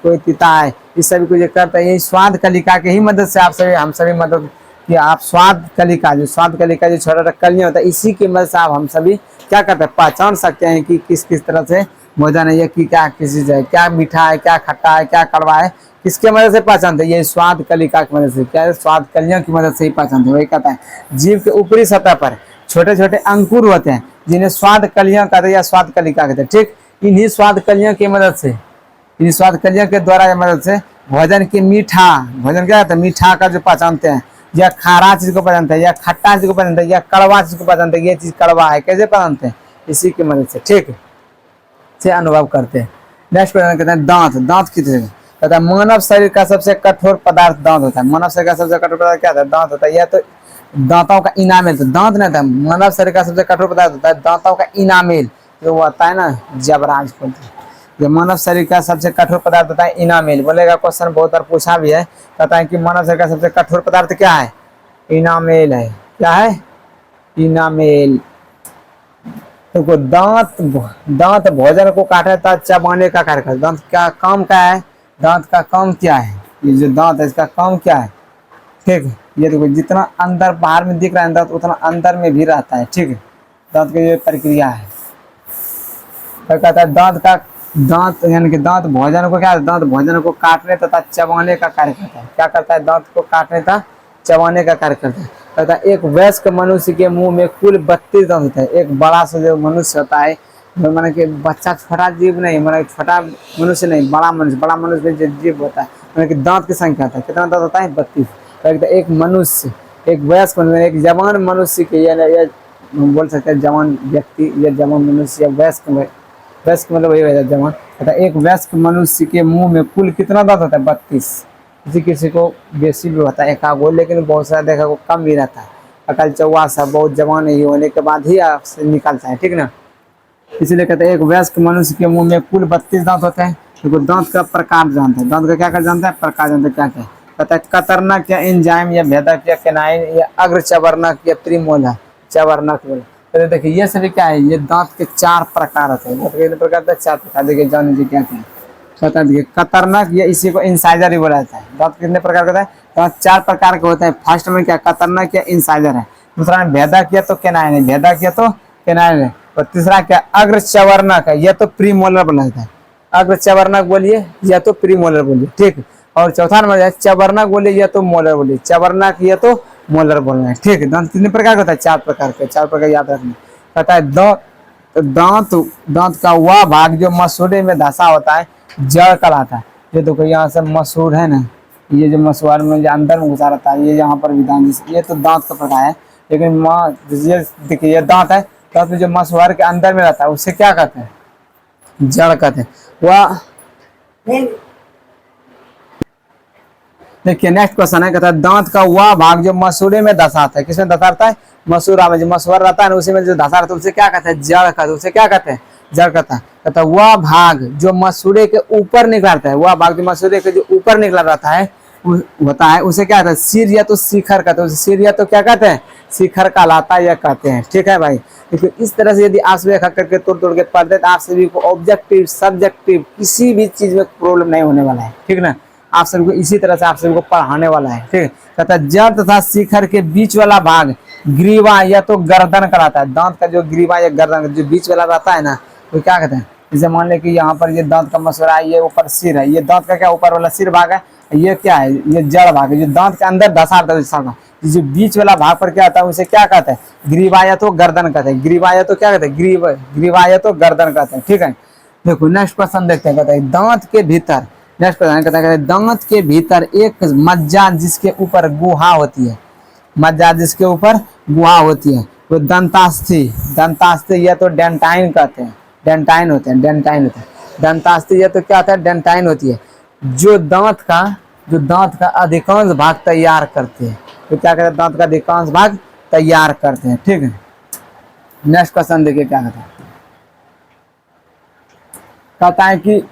कोई तीता है, इस सभी को जो करता है यही स्वाद कलिका के ही मदद से हम सभी मदद कि आप स्वाद कलिका जो छोटा छोटा कलियां होता है, इसी की मदद से आप हम सभी क्या करते हैं? पहचान सकते हैं कि किस किस तरह से भोजन है, या कि क्या किस चीज है, क्या मीठा है, क्या खट्टा है, क्या कड़वा है, किसके मदद से पहचानते हैं? ये स्वाद कलिका की मदद से, क्या है? स्वाद कलियों की मदद से ही पहचानते हैं। वही कहता है जीभ के ऊपरी सतह पर छोटे छोटे अंकुर होते हैं जिन्हें स्वाद कलियां कहते हैं या स्वाद कलिका कहते हैं, ठीक। इन्हीं स्वाद कलियों की मदद से, इन्हीं स्वाद कलियों के द्वारा मदद से भोजन की भोजन क्या कहते हैं? मीठा का जो पहचानते हैं, या खारा चीज को पहचानते हैं, या खट्टा चीज को पहचानते हैं, या कड़वा चीज को पहचानते हैं, ये चीज कड़वा है, कैसे पहचानते हैं? इसी की मदद से, ठीक से अनुभव करते हैं। नेक्स्ट क्वेश्चन कहते हैं दांत कितने? कहता है मानव शरीर का सबसे कठोर पदार्थ दांत होता है। मानव शरीर का सबसे कठोर पदार्थ क्या होता है? दांत होता है। यह तो दांतों का इनामेल, तो दांत नहीं था, मानव शरीर का सबसे कठोर पदार्थ होता है दांतों का इनामेल, जो होता है ना जबराज को। जो मानव शरीर का सबसे कठोर पदार्थ होता है इनामेल। बोलेगा क्वेश्चन बहुत बार पूछा भी है, कहता है कि मानव शरीर का सबसे कठोर पदार्थ क्या है? इनामेल है। क्या है? इनामेल। देखो दांत भोजन को काटे था चबाने का कार्य करता है। दांत क्या काम क्या है? दांत का काम क्या है? ये जो दांत है इसका काम क्या है? ठीक है, ये देखो जितना अंदर बाहर में दिख रहा है दांत उतना अंदर में भी रहता है, ठीक है। दांत की ये प्रक्रिया है। तो कहता है दांत यानी कि दांत भोजन को क्या है? दांत भोजन को काटने तथा चबाने का कार्य करता है। क्या करता है? दांत को काटने तथा चबाने का कार्य करता है। कहता है एक वयस्क मनुष्य के मुंह में कुल 32 दांत होता है। एक बड़ा सा जो मनुष्य होता है, माने कि बच्चा छोटा जीव नहीं, माने छोटा मनुष्य नहीं, बड़ा मनुष्य जो जीव होता है, माने कि दांत की संख्या होता है। कितना दांत होता है? 32। एक मनुष्य, एक वयस्क मनुष्य, एक जवान मनुष्य के, या बोल सकते हैं जवान व्यक्ति या जवान मनुष्य या वयस्क मतलब वही होता है जवान। कहता है एक वयस्क मनुष्य के मुंह में कुल कितना दांत होता है? 32। किसी को बेसी भी होता है एकागो, लेकिन बहुत सारा देखा को कम भी रहता है। अकल चौवा सा बहुत जवान नहीं होने के बाद ही आपसे निकलता है, ठीक ना। इसलिए कहते हैं एक वयस्क मनुष्य के मुंह में कुल 32 दांत होते हैं। देखो दांत का प्रकार जानते हैं, दांत का क्या कर जानते हैं? प्रकार जानते हैं। क्या क्या कहता है? कतरनक या एंजाइम या भेदक या केनाइन या अग्र चवर्णक या त्रिमोलर चवर्णक। तो देखिए ये सभी क्या है? ये दांत के 4 प्रकार होते हैं। कितने प्रकार होते हैं? 4 प्रकार। देखिए जान लीजिए क्या क्या कहता है। कतरनक या इसी को इंसाइजर ही बोला जाता है। दांत कितने प्रकार का होता है? दांत 4 प्रकार के होते हैं। फर्स्ट में क्या? कतरनक या इंसाइजर है। दूसरा में भेदक या तो केनाइन है, भेदक या तो केनाइन है। और तीसरा क्या? अग्र चवर्णक है, यह तो प्रीमोलर बोला जाता है। अग्र चवर्णक बोलिए या तो प्रीमोलर बोलिए, ठीक। और चौथा नंबर चवर्णक बोलिए या तो मोलर बोलिए, चवर्णक या तो मोलर बोलना है, ठीक है। दांत कितने प्रकार का होता है? 4 प्रकार के, 4 प्रकार याद रखना। कहता है दांत का वह भाग जो मसूड़े में धंसा होता है जड़ कहलाता है। ये देखो यहाँ से मसूड़ है ना, ये जो मसूड़ में जो अंदर में घुसा रहता है, ये यहाँ पर भी दांत, ये तो दांत का प्रकार है। लेकिन ये देखिए ये दांत है, दांत में जो मसूड़ के अंदर में रहता है उसे क्या कहते हैं? जड़ कहते हैं। वह देखिए नेक्स्ट क्वेश्चन है, कहता है दांत का वह भाग जो मसूड़े में धंसा है। किसमें धंसा रहता है? मसूड़ा में। जो मसूड़ा रहता है उसी में जो धंसा रहता है उसे क्या कहते हैं? जड़ कहते हैं। उसे क्या कहते हैं? जड़ कहता है। कहता है वह भाग जो मसूड़े के ऊपर निकलता है, वह भाग जो मसूड़े के जो ऊपर निकला रहता है होता है उसे क्या कहते हैं? सिर या तो शिखर कहते हैं। सिर या तो क्या कहते हैं? शिखर कहलाता है या कहते हैं, ठीक है भाई। देखिए इस तरह से यदि आप सभी करके तोड़ के पढ़ते तो आप सभी को ऑब्जेक्टिव सब्जेक्टिव किसी भी चीज में प्रॉब्लम नहीं होने वाला है, ठीक ना। आप सभी को इसी तरह से आप सभी को पढ़ाने वाला है, ठीक है। कहता है जड़ तथा शिखर के बीच वाला भाग ग्रीवा या तो गर्दन कहलाता है। दांत का जो ग्रीवा या गर्दन जो बीच वाला रहता है ना, वो क्या कहते हैं? जैसे मान ले कि यहाँ पर ये दांत का मसूड़ा है, ये ऊपर सिर है, ये दांत का क्या ऊपर वाला सिर भाग है, ये क्या है? ये जड़ भाग है जो दांत के अंदर धंसा रहता है। जो बीच वाला भाग पर क्या आता है उसे क्या कहते हैं? ग्रीवा या तो गर्दन कहते हैं। ग्रीवा या तो क्या कहते हैं? ग्रीवा या तो गर्दन कहते हैं, ठीक है। देखो नेक्स्ट क्वेश्चन देखते हैं। कहता है दांत के भीतर नेक्स्ट क्वेश्चन कहता है दांत के भीतर एक मज्जा जिसके ऊपर गुहा होती है, मज्जा जिसके ऊपर गुहा होती है वो दंतास्थि, दंतास्थि या तो डेंटाइन कहते हैं, डेंटाइन होते हैं, डेंटाइन होते हैं, दंतास्थि या तो क्या होता है डेंटाइन होती है, जो दांत का अधिकांश भाग तैयार करते हैं, तो क्या कहते हैं दांत का अधिकांश भाग तैयार करते हैं। ठीक है, नेक्स्ट क्वेश्चन देखिए क्या कहता है कि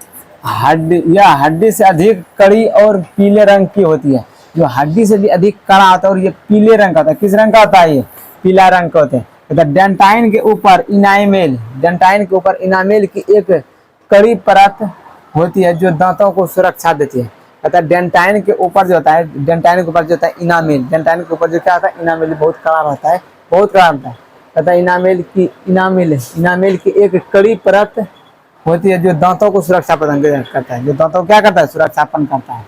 हड्डी या हड्डी से अधिक कड़ी और पीले रंग की होती है, जो हड्डी से भी अधिक कड़ा होता है और ये पीले रंग का होता है। किस रंग का होता है ये? पीला रंग का होता है। डेंटाइन के ऊपर इनामेल, डेंटाइन के ऊपर इनामेल की एक कड़ी परत होती है जो दांतों को सुरक्षा देती है। कहता है डेंटाइन के ऊपर जो होता है, डेंटाइन के ऊपर जो होता है इनामेल, डेंटाइन के ऊपर जो क्या होता है इनामेल बहुत कड़ा रहता है, बहुत कड़ा होता है। कहता है इनामेल की एक कड़ी परत होती है जो दांतों को सुरक्षा प्रदान करता है, जो दांतों को क्या करता है सुरक्षापन करता है।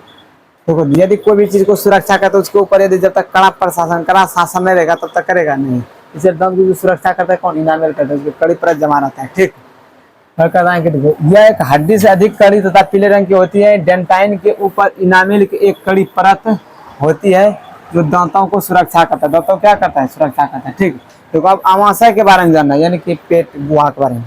देखो यदि कोई भी चीज को सुरक्षा करता है उसके ऊपर यदि जब तक कड़ा शासन नहीं रहेगा तब तक करेगा नहीं, इसे दांत की सुरक्षा करता है कौन? इनामेल करता है, उसकी कड़ी परत जमा रहता है। ठीक, और कहता है कि देखो यह एक हड्डी से अधिक कड़ी तथा पीले रंग की होती है, डेंटाइन के ऊपर इनामेल की एक कड़ी परत होती है जो दांतों को सुरक्षा करता है, दांतों क्या करता है सुरक्षा करता है। ठीक, देखो अब आमाशय के बारे में जानना है, यानी कि पेट गुहा के बारे में,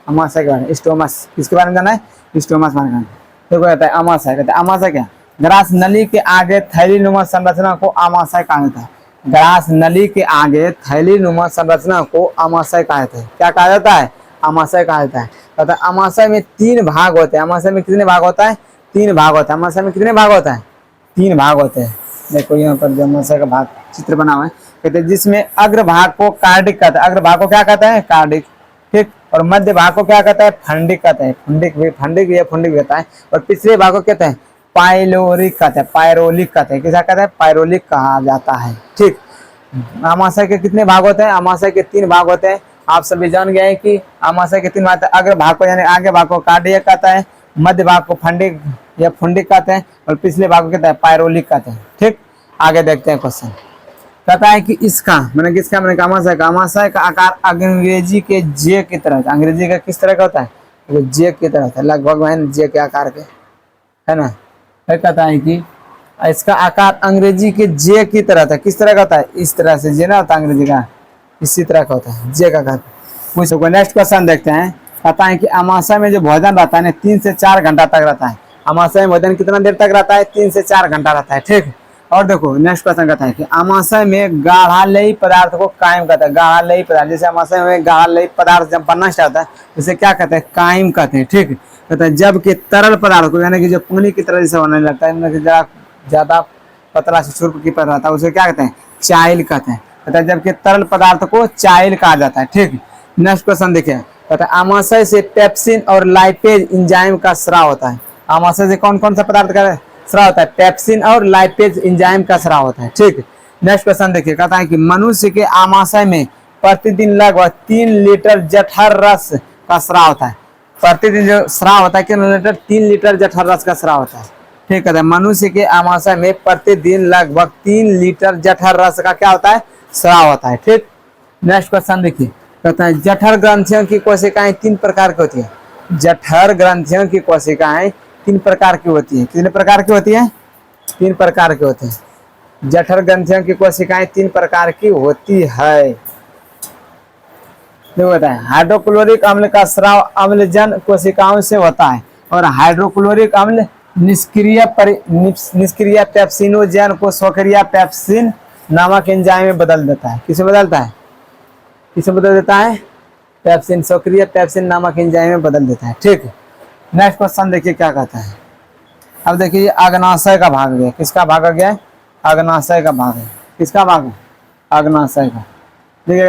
आमाशय के बारे में, स्टोमस किसके बारे में जानना है? स्टोमस बारे में। देखो कहता है आमाशय, कहता है आमाशय क्या? ग्रास नली के आगे थैली नुमा संरचना को आमाशय कहा जाता है, ग्रास नली के आगे थैली नुमा संरचना को आमाशय कहा जाता है। क्या कहा जाता है? आमाशय कहा जाता है। कहता है आमाशय में 3 भाग होते हैं, आमाशय में कितने भाग होता है? 3 भाग होता है। आमाशय में कितने भाग होता है? 3 भाग होते हैं। देखो यहाँ पर जो आमाशय का भाग चित्र बना हुआ है, कहते हैं जिसमें अग्र भाग को कार्डिक कहता है, अग्र भाग को क्या कहता है? कार्डिक। ठीक, और मध्य भाग को क्या कहता है? फंडिक कहता है, फंडिक कहता है, और पिछले भाग को कहते हैं पाइलोरिक कहते हैं, पायरोलिक कहते हैं। किसा कहते हैं? पायरोलिक कहा जाता है। ठीक, आमाशय के कितने भाग होते हैं? आमाशय के 3 भाग होते हैं। आप सभी जान गए हैं कि आमाशय के 3 भाग, अग्र भाग को यानी आगे भाग को कार्डियक कहता है, मध्य भाग को फंडिक या फुंडिक कहते हैं, और पिछले भाग को कहता है पायरोलिक कहते हैं। ठीक, आगे देखते हैं क्वेश्चन। कहता है कि इसका मैंने किसका मैंने आमाशय का आकार अंग्रेजी के जे की तरह, अंग्रेजी का किस तरह का होता है? वो जे की तरह होता है, लगभग जे के आकार के, है ना। फिर कहता है कि इसका आकार अंग्रेजी के जे की तरह था, किस तरह का होता है? इस तरह से जे ना होता है अंग्रेजी का, इसी तरह का होता है जे का आकार। पूछो नेक्स्ट क्वेश्चन देखते हैं। कहता है कि आमाशय में जो भोजन रहता है 3 से 4 घंटा तक रहता है। आमाशय में भोजन कितना देर तक रहता है? 3 से 4 घंटा रहता है। ठीक, और देखो नेक्स्ट क्वेश्चन कहता है कि आमाशय में गाढ़ालयी पदार्थ को कायम कहता है, गाढ़ालयी पदार्थ, जैसे आमाशय में गाढ़ालयी पदार्थ जब बनना स्टार्ट होता है उसे क्या कहते हैं? कायम कहते हैं। ठीक, कहता है जबकि तरल पदार्थ को यानी कि जो पानी की तरह जैसे होने लगता है, ज्यादा पतला से छुर्प की पर रहता है उसे क्या कहते हैं? चाइल कहते हैं। कहता है जबकि तरल पदार्थ को चाइल कहा जाता है। ठीक, नेक्स्ट क्वेश्चन देखिए। कहता है आमाशय से पेप्सिन और लाइपेज एंजाइम का स्राव होता है। आमाशय से कौन कौन सा पदार्थ का स्राव होता है? पेप्सिन और लाइपेज एंजाइम का स्राव होता है। ठीक, नेक्स्ट क्वेश्चन देखिए। कहता है कि मनुष्य के आमाशय में प्रतिदिन लगभग 3 लीटर जठर रस का स्राव होता है। प्रतिदिन जो स्राव होता है कितना लीटर? 3 लीटर जठर रस का स्राव होता है। ठीक है, मनुष्य के आमाशय में प्रतिदिन लगभग 3 लीटर जठर रस का क्या होता है? स्राव होता है। ठीक, नेक्स्ट क्वेश्चन देखिए। कहता है जठर ग्रंथियों की कोशिकाएं 3 प्रकार की होती है। जठर ग्रंथियों की कोशिकाएं 3 प्रकार की होती है। कितने प्रकार की होती है? 3 प्रकार की होती है। जठर ग्रंथियों की कोशिकाएं 3 प्रकार की होती है। देखो बताए हाइड्रोक्लोरिक अम्ल का स्राव अम्लजन कोशिकाओं से होता है, और हाइड्रोक्लोरिक अम्ल निष्क्रिय पेप्सिनोजन को सक्रिय पेप्सिन नामक एंजाइम में बदल देता है। किसे बदलता है? किसे बदल देता है? पेप्सिन, सक्रिय पेप्सिन नामक एंजाइम में बदल देता है। ठीक, नेक्स्ट क्वेश्चन देखिए क्या कहता है। अब देखिए अग्नाशय का भाग गया, किसका भाग गया? अग्नाशय का भाग है। किसका भाग है? अग्नाशय का। देखिए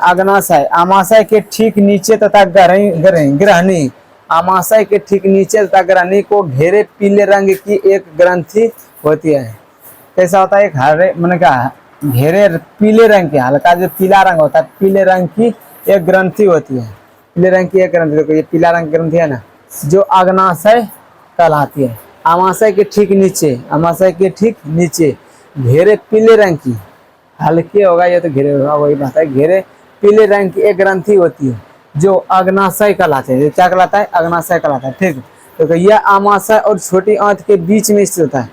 अग्नाशय आमाशय के ठीक नीचे तथा ग्रहणी, आमाशय के ठीक नीचे तथा ग्रहणी को घेरे पीले रंग की एक ग्रंथि होती है। कैसा होता है? एक हरे मैंने कहा घेरे पीले रंग की, हल्का जो पीला रंग होता है पीले रंग की एक ग्रंथि होती है। पीले रंग की एक ग्रंथि, देखो ये पीला रंग की ग्रंथि है ना, जो अग्नाशय कहलाती है। आमाशय के ठीक नीचे, आमाशय के ठीक नीचे घेरे पीले रंग की, हल्के होगा ये तो घेरे होगा, वही बात है, घेरे पीले रंग की एक ग्रंथि होती है जो अग्नाशय कहलाते हैं। क्या कहलाता है? अग्नाशय कहलाता है। ठीक, तो यह आमाशय और छोटी आंत के बीच में स्थित होता है।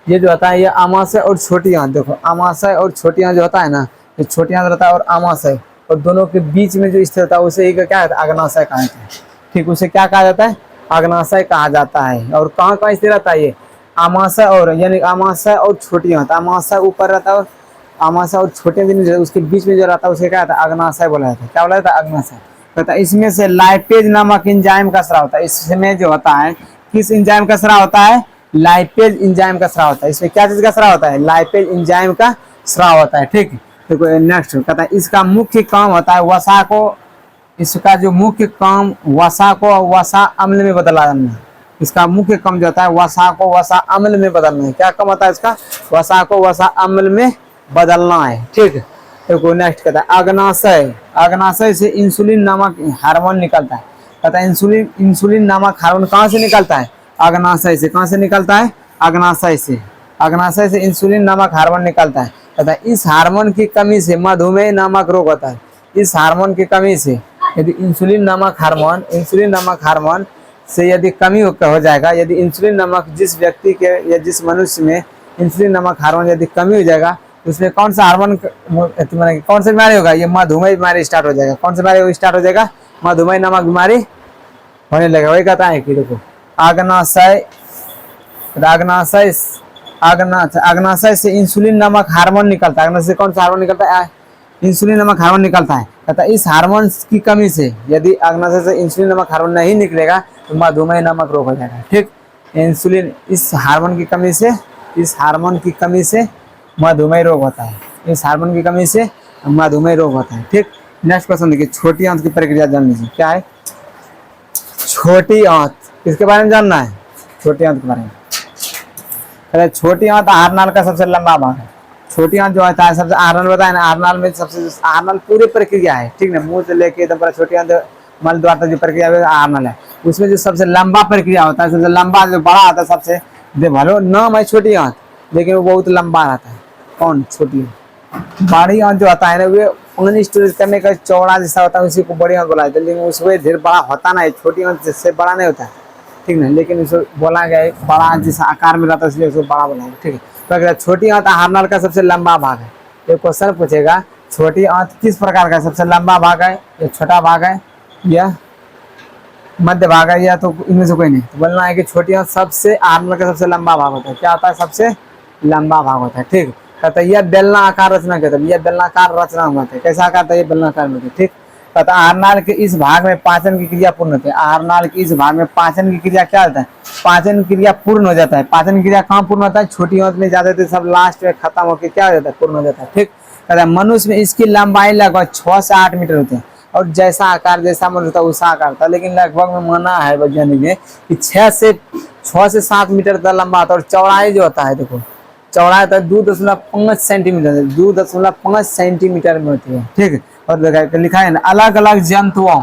ये जो होता है ये आमाशय और छोटी आंत, देखो आमाशय और छोटी आंत जो होता है ना, ये छोटी आंत रहता है और आमाशय, और दोनों के बीच में जो स्थित होता है उसे एक क्या कहता है, अग्नाशय कहा जाता है। ठीक, उसे क्या कहा जाता है, अग्नाशय कहा जाता है। और कहाँ कहाँ स्थित रहता है ये, आमाशय और, यानी आमाशय और छोटी आंत, आमाशय ऊपर रहता है और आमाशय और छोटे दिन उसके बीच में जो रहता है उसे क्या कहता है, अग्नाशय बोला जाता है। क्या बोला जाता है, अग्नाशय। कहता है इसमें से लाइपेज नामक एंजाइम का स्राव होता है। इसमें जो होता है किस एंजाइम का स्राव होता है, लाइपेज एंजाइम का स्राव होता है। इसमें क्या चीज का स्राव होता है, लाइपेज एंजाइम का स्राव होता है। ठीक, देखो नेक्स्ट कहता है इसका मुख्य काम होता है वसा को, इसका जो मुख्य काम वसा को वसा अम्ल में बदलना। इसका मुख्य काम जो होता है वसा को वसा अम्ल में बदलना है। क्या काम होता है इसका, वसा को वसा अम्ल में बदलना है। ठीक, देखो नेक्स्ट कहता है अग्नाशय, अग्नाशय से इंसुलिन नामक हार्मोन निकलता है। कहता है इंसुलिन नामक हार्मोन कहाँ से निकलता है, अग्नाशय से। कहाँ से निकलता है, अग्नाशय से। अग्नाशय से इंसुलिन नामक हार्मोन निकलता है। कहता है इस हार्मोन की कमी से मधुमेह नामक रोग होता है। इस हार्मोन की कमी से, यदि इंसुलिन नामक हार्मोन से यदि कमी हो जाएगा, यदि इंसुलिन नामक जिस व्यक्ति के या जिस मनुष्य में इंसुलिन नामक हार्मोन यदि कमी हो जाएगा, उसमें कौन सा हार्मोन, कौन सा बीमारी होगा, ये मधुमेह बीमारी स्टार्ट हो जाएगा। कौन सा बीमारी स्टार्ट हो जाएगा, मधुमेह नामक बीमारी होने लगेगा। वही कहता है कि देखो अग्नाशय से इंसुलिन नामक हार्मोन निकलता है। अग्नाशय से कौन सा हार्मोन निकलता है, इंसुलिन नामक हार्मोन निकलता है। कहता है इस हार्मोन की कमी से, यदि अग्नाशय से इंसुलिन नामक हार्मोन नहीं निकलेगा तो मधुमेह नामक रोग हो जाएगा। ठीक, इंसुलिन इस हार्मोन की कमी से, इस हार्मोन की कमी से मधुमेह रोग होता है। इस हार्मोन की कमी से मधुमेह रोग होता है। ठीक, नेक्स्ट क्वेश्चन देखिए, छोटी आंत की प्रक्रिया जान लीजिए। क्या है छोटी आंत, किसके बारे में जानना है, छोटी आंत के बारे में। कहते छोटी आंत आहार नाल का सबसे लंबा भाग है। छोटी आंत जो होता है सबसे, आहार नाल बताया ना, आहार नाल में सबसे, आहार नाल पूरी प्रक्रिया है। ठीक ना, मुंह से लेके एकदम पूरा छोटी आंत मल द्वार तक जो प्रक्रिया है आहार नाल है। उसमें जो सबसे लंबा प्रक्रिया होता है, सबसे लंबा जो बड़ा आता है, सबसे भलो नाम है छोटी आंत, लेकिन वो बहुत लंबा रहता है। कौन, छोटी आंत। बड़ी आंत जो होता है ना, वे पानी स्टोरेज करने का चौड़ा जैसा होता है, उसी को बड़ी आंत बोला जाता है। लेकिन उसमें ढेर बड़ा होता ना है, छोटी आंत से बड़ा नहीं होता है। ठीक ना, लेकिन उसको बोला गया है बड़ा जैसा आकार में रहता है, इसलिए उसको बड़ा बोला है। ठीक है, तो छोटी आंत आहार नाल का सबसे लंबा भाग है। ये क्वेश्चन पूछेगा छोटी आंत किस प्रकार का, सबसे लंबा भाग है या छोटा भाग है या मध्य भाग है, या तो इनमें से कोई नहीं। तो बोलना है कि छोटी आंत सबसे, आहार नाल का सबसे लंबा भाग होता है। क्या होता है, सबसे लंबा भाग होता है। ठीक, कहता है यह बेलना आकार रचना कहता है, यह बेलनाकार रचना होता है। कैसा आकार था, ये बेलनाकार में होता है। ठीक, कहता है आहार नाल के इस भाग में पाचन की क्रिया पूर्ण होती है। आहार नाल के इस भाग में पाचन की क्रिया क्या होता है, पाचन क्रिया पूर्ण हो जाता है। पाचन क्रिया कहाँ पूर्ण होता है, छोटी आंत में जाते थे, सब लास्ट में खत्म होकर क्या हो जाता है, पूर्ण हो जाता है। ठीक, कहता है मनुष्य में इसकी लंबाई लगभग 6 से 8 मीटर होती है, और जैसा आकार जैसा मनुष्य होता है वैसा आकार था। लेकिन लगभग में माना है वैज्ञानिक ने कि 6 से 7 मीटर तक लंबा होता है। और चौड़ाई जो होता है, देखो चौड़ाई होता है 2.5 सेंटीमीटर, 2.5 सेंटीमीटर में होती है। ठीक, और लिखा है ना, अलग अलग जंतुओं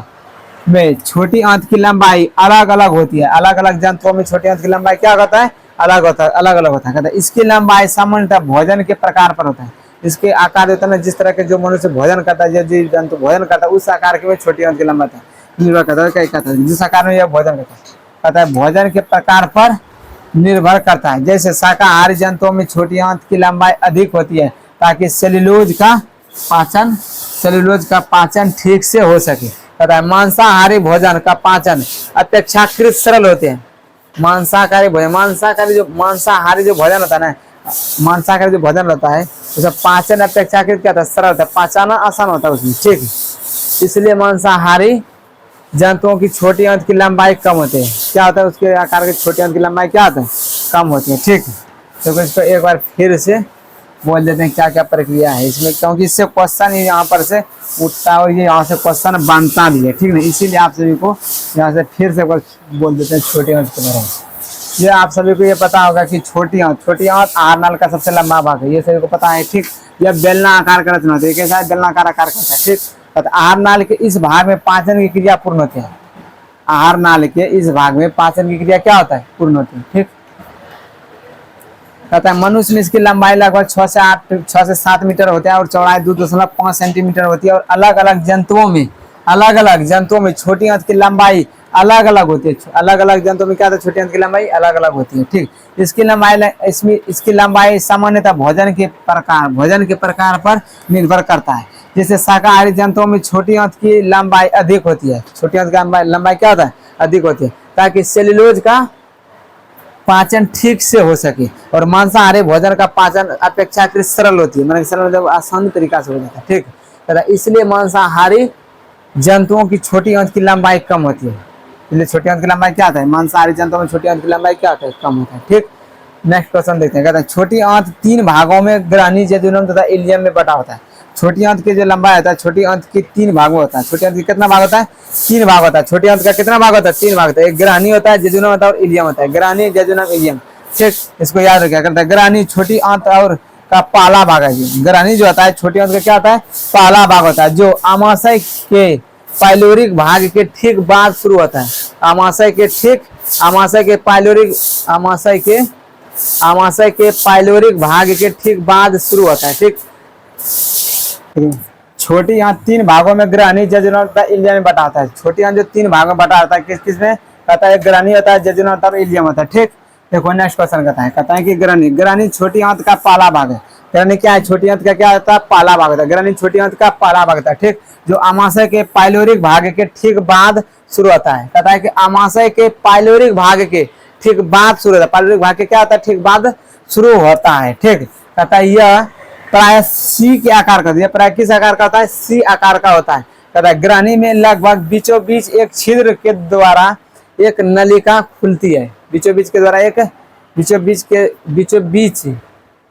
में छोटी आंत की लंबाई अलग अलग होती है। अलग अलग जंतुओं में छोटी आंत की लंबाई क्या होता है, अलग होता है, अलग अलग होता है। कहता है इसकी लंबाई सामान्यतः भोजन के प्रकार पर होता है। इसके आकार होता है ना, जिस तरह के जो मनुष्य भोजन करता है, जो जंतु भोजन करता है, उस आकार के में छोटी आंत की लंबाई निर्भर करता है। क्या कहता है, जिस आकार में यह भोजन करता है, कहता है भोजन के प्रकार पर निर्भर करता है। जैसे शाकाहारी जंतुओं में छोटी आंत की लंबाई अधिक होती है, ताकि सेल्यूलोज का पाचन ठीक से हो सके। कहता है मांसाहारी भोजन का पाचन अपेक्षाकृत सरल होते हैं। मांसाहारी जो भोजन होता है ना, मांसाहारी जो भोजन होता है उसका पाचन अपेक्षाकृत क्या होता है, सरल होता है, पचाना आसान होता है उसमें। ठीक, इसलिए मांसाहारी जंतुओं की छोटी आंत की लंबाई कम होती है। क्या होता है, उसके आकार की छोटी आंत की लंबाई क्या होता है, कम होती है। ठीक, तो इसको एक बार फिर से बोल देते हैं क्या क्या प्रक्रिया है इसमें, क्योंकि इससे क्वेश्चन यहाँ पर से उठता है और ये यहाँ से क्वेश्चन बनता भी है। ठीक है, इसीलिए आप सभी को यहाँ से फिर से बोल देते हैं छोटी आंत के बारे में। ये आप सभी को ये पता होगा कि छोटी आंत आहार नाल का सबसे लंबा भाग है, ये सभी को पता है। ठीक, यह बेलना आकार का रचना होती है। कैसा है, बेलनाकार आकार करता है। ठीक, आहार नाल के इस भाग में पाचन की क्रिया पूर्ण होती है। आहार नाल के इस भाग में पाचन की क्रिया क्या होता है, पूर्ण होती है। ठीक, कहता है मनुष्य में इसकी लंबाई लगभग 6 से 7 मीटर होता है, और चौड़ाई 2.5 सेंटीमीटर होती है। और अलग अलग जंतुओं में छोटी आंत की लंबाई अलग अलग होती है। अलग अलग जंतुओं में क्या होता है, छोटी आंत की लंबाई अलग अलग होती है। ठीक, इसकी लंबाई सामान्यतः भोजन के प्रकार पर निर्भर करता है। जैसे शाकाहारी जंतुओं में छोटी आंत की लंबाई अधिक होती है। छोटी आंत की लंबाई क्या होता है, अधिक होती है, ताकि सेल्यूलोज का पाचन ठीक से हो सके। और मांसाहारी भोजन का पाचन अपेक्षाकृत सरल होती है, मतलब सरल मतलब आसान तरीका से हो जाता है। ठीक, तथा इसलिए मांसाहारी जंतुओं की छोटी आंत की लंबाई कम होती है। इसलिए छोटी आंत की लंबाई क्या होता है, मांसाहारी जंतुओं में छोटी आंत की लंबाई क्या होता है, कम होता है। ठीक, नेक्स्ट क्वेश्चन देखते हैं। कहता है छोटी आंत 3 भागों में ग्रहणी, जेजुनम तथा इलियम में बटा होता है। छोटी आंत की जो लंबाई होता है, छोटी आंत की 3 भाग में होता है। छोटी आंत की कितना भाग होता है, 3 भाग होता है। छोटी आंत का कितना भाग होता है, 3 भाग होता है। एक ग्रहणी होता है, जेजुनम होता है और इलियम होता है। ग्रहणी, जेजुनम, इलियम। ठीक, इसको याद रखिए। करता है ग्रहणी छोटी आंत और का पहला भाग है। ग्रहणी जो होता है छोटी आंत का क्या होता है, पहला भाग होता है, जो आमाशय के पाइलोरिक भाग के ठीक बाद शुरू होता है। आमाशय के पाइलोरिक भाग के ठीक बाद शुरू होता है। ठीक, छोटी आंत 3 भागों में ग्रहणी, जेजुनम तथा इलियम में बटा होता है। छोटी आंत जो 3 भागों में बटा होता है, किस किस में कहता है, ग्रहणी होता है, जेजुनम और इलियम होता है। ठीक, देखो नेक्स्ट क्वेश्चन कहता है कि ग्रहणी छोटी आंत का पहला भाग है। ग्रहणी क्या है, छोटी आंत का क्या होता है, पहला भाग होता है। ग्रहणी छोटी आंत का पहला भाग होता है। ठीक, जो आमाशय के पाइलोरिक भाग के ठीक बाद शुरू होता है। कहता है कि आमाशय के पाइलोरिक भाग के ठीक बाद शुरू होता है। पाइलोरिक भाग के क्या होता है, ठीक बाद शुरू होता है। ठीक, कहता है यह प्राय सी के आकार का, यह प्राय किस आकार का होता है, सी आकार का होता है। कहता है ग्रहणी में लगभग बीचों बीच एक छिद्र के द्वारा एक नलिका खुलती है। बीचों बीच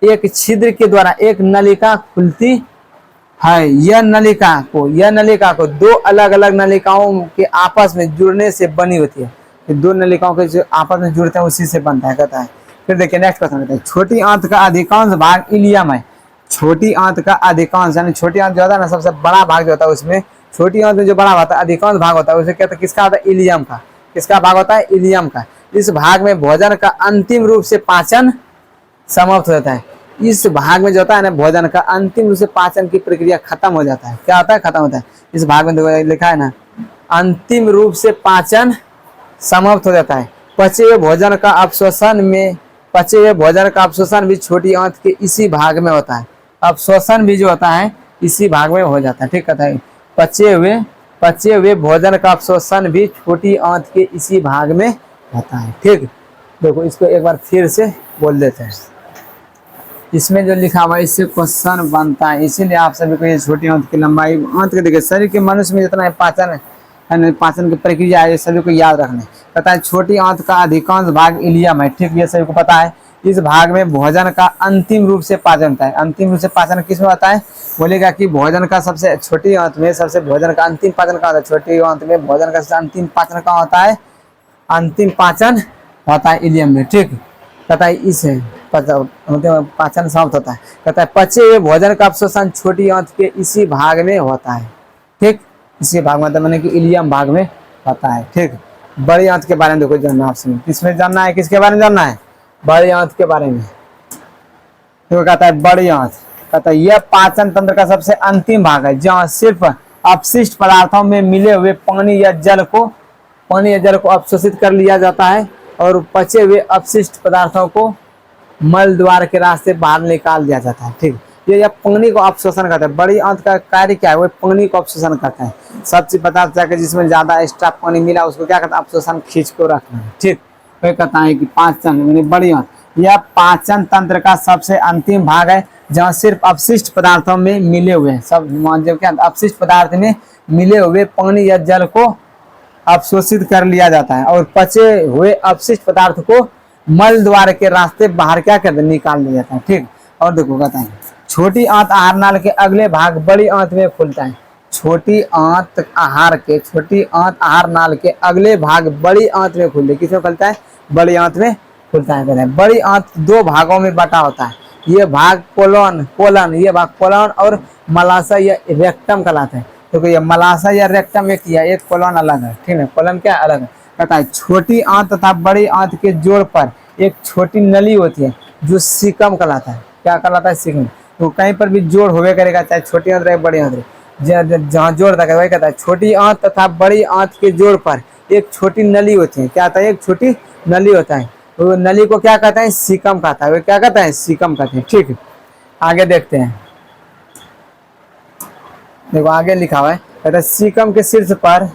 एक छिद्र के द्वारा एक नलिका खुलती है। यह नलिका को 2 अलग अलग नलिकाओं के आपस में जुड़ने से बनी होती है। ये 2 नलिकाओं के जो आपस में जुड़ते हैं उसी से बनता है। कहता है फिर देखिए नेक्स्ट क्वेश्चन कहता है छोटी आंत का अधिकांश भाग इलियम है। छोटी आंत का अधिकांश, यानी छोटी आंत जो होता है ना, सबसे बड़ा भाग जो होता है उसमें, छोटी आंत में जो बड़ा होता है अधिकांश भाग होता है उसे कहते हैं किसका होता है, इलियम का। किसका भाग होता है, इलियम का। इस भाग में भोजन का अंतिम रूप से पाचन समाप्त हो जाता है। इस भाग में जो होता है ना, भोजन का अंतिम रूप से पाचन की प्रक्रिया खत्म हो जाता है। क्या होता है, खत्म होता है। इस भाग में देखो लिखा है ना, अंतिम रूप से पाचन समाप्त हो जाता है। पचे हुए भोजन का अवशोषण भी छोटी आंत के इसी भाग में होता है। अवशोषण भी जो होता है इसी भाग में हो जाता है। ठीक, कहता है पचे हुए भोजन का अवशोषण भी छोटी आंत के इसी भाग में होता है। ठीक, देखो इसको एक बार फिर से बोल देते हैं। इसमें जो लिखा हुआ है इससे क्वेश्चन बनता है, इसीलिए आप सभी को ये छोटी आंत की लंबाई, आंत के देखिए शरीर के मनुष्य में जितना पाचन है, पाचन की प्रक्रिया है, ये सभी को याद रखना है। पता है छोटी आंत का अधिकांश भाग इलियम है। ठीक, ये सभी को पता है। इस भाग में भोजन का अंतिम रूप से पाचन होता है। अंतिम रूप से पाचन किस में होता है, बोलेगा कि भोजन का सबसे छोटी आंत में सबसे भोजन का अंतिम पाचन का होता है। छोटी आंत में भोजन का सबसे अंतिम पाचन का होता है, अंतिम पाचन होता है इलियम में। ठीक, कहता है इसे पाचन समाप्त होता है। कहता है पचे हुए भोजन का अवशोषण छोटी आंत के इसी भाग में होता है। ठीक, इसी भाग में मैंने कि इलियम भाग में होता है। ठीक, बड़ी आंत के बारे में देखो जानना आपसे, किसमें जानना है, किसके बारे में जानना है, बड़ी आंत के बारे में। तो कहता है बड़ी आंत, कहता है यह पाचन तंत्र का सबसे अंतिम भाग है, जहाँ सिर्फ अपशिष्ट पदार्थों में मिले हुए पानी या जल को अवशोषित कर लिया जाता है और पचे हुए अपशिष्ट पदार्थों को मल द्वार के रास्ते बाहर निकाल दिया जाता है। ठीक, ये पानी को अवशोषण करता है। बड़ी आंत का कार्य क्या है, वो पानी को अवशोषण करता है। सबसे पदार्थ जाकर जिसमें ज्यादा एक्स्ट्रा पानी मिला उसको क्या करता है, अवशोषण खींच को रखना है। ठीक, वह कहता है कि पाचन यानी बड़ी आंत यह पाचन तंत्र का सबसे अंतिम भाग है, जहाँ सिर्फ अपशिष्ट पदार्थों में मिले हुए अपशिष्ट पदार्थ में मिले हुए पानी या जल को अवशोषित कर लिया जाता है और पचे हुए अपशिष्ट पदार्थ को मल द्वार के रास्ते बाहर क्या करते निकाल दिया जाता है। ठीक, और देखो कहता है छोटी आंत आहार नाल के अगले भाग बड़ी आंत में खुलता है। छोटी आंत आहार नाल के अगले भाग बड़ी आंत में खुलते, किसमें खुलता है, बड़ी आंत में खुलता है। बड़ी आंत 2 भागों में बटा होता है। ये भाग कोलन और मलाशय या रेक्टम कहलाते हैं। तो ये मलाशय या रेक्टम एक ही है, एक कोलन अलग है। ठीक है, कोलन क्या अलग है। कहता है छोटी आंत तथा बड़ी आंत के जोड़ पर एक छोटी नली होती है जो सीकम कहलाता है। क्या कहलाता है, सीकम। तो कहीं पर भी जोड़ होवे करेगा, चाहे छोटी आंत रहे बड़ी आंत रहे, जहाँ जोड़ था वही कहता है छोटी आंत तथा बड़ी आंत के जोड़ पर एक छोटी नली होती है। क्या होता है? एक छोटी नली होता है। वो नली को क्या कहते हैं? सीकम कहता है। वो क्या कहता है? सीकम कहते हैं। ठीक, आगे देखते हैं। देखो आगे लिखा हुआ है, कहता है सीकम के शीर्ष पर,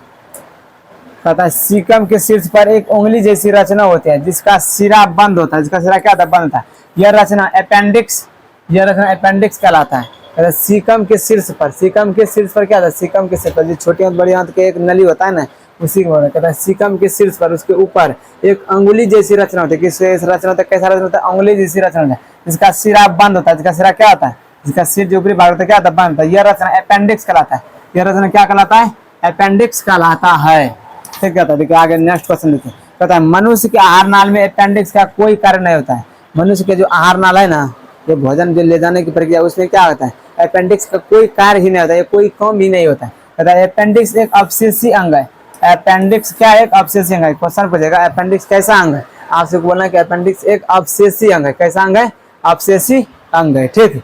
कहता है सीकम के शीर्ष पर एक उंगली जैसी रचना होती है जिसका सिरा बंद होता है। जिसका सिरा क्या होता है? बंद होता है। यह रचना अपेंडिक्स, यह रचना अपेंडिक्स कहलाता है। कहता है सीकम के शीर्ष पर, सीकम के शीर्ष पर क्या होता है? सीकम के शीर्ष पर जो छोटी और बड़ी आंत के एक नली होता है ना, उसी को कहता है सीकम के शीर्ष पर, उसके ऊपर एक अंगुली जैसी रचना होती है। किस रचना होता है? कैसा रचना होता है? अंगुली जैसी रचना होता है जिसका सिरा बंद होता है। जिसका सिरा क्या होता है? जिसका सिर जो ऊपरी भाग होता है क्या होता है? बंद होता है। यह रचना अपेंडिक्स कहलाता है। यह रचना क्या कहलाता है? अपेंडिक्स कहलाता है। ठीक कहता है। देखिए आगे नेक्स्ट क्वेश्चन देखिए, कहता है मनुष्य के आहार नाल में अपेंडिक्स का कोई कार्य नहीं होता है। मनुष्य के जो आहार नाल है ना, जो भोजन जो ले जाने की प्रक्रिया, उसमें क्या होता है? अपेंडिक्स का कोई कार्य ही नहीं होता है, कोई काम ही नहीं होता है। कहता है अपेंडिक्स एक अवशेषी अंग है। अपेंडिक्स क्या है? एक अवशेषी अंग है। क्वेश्चन पूछेगा अपेंडिक्स कैसा अंग है, आपसे बोलना है कि अपेंडिक्स एक अवशेषी अंग है। कैसा अंग है? अवशेषी अंग है। ठीक,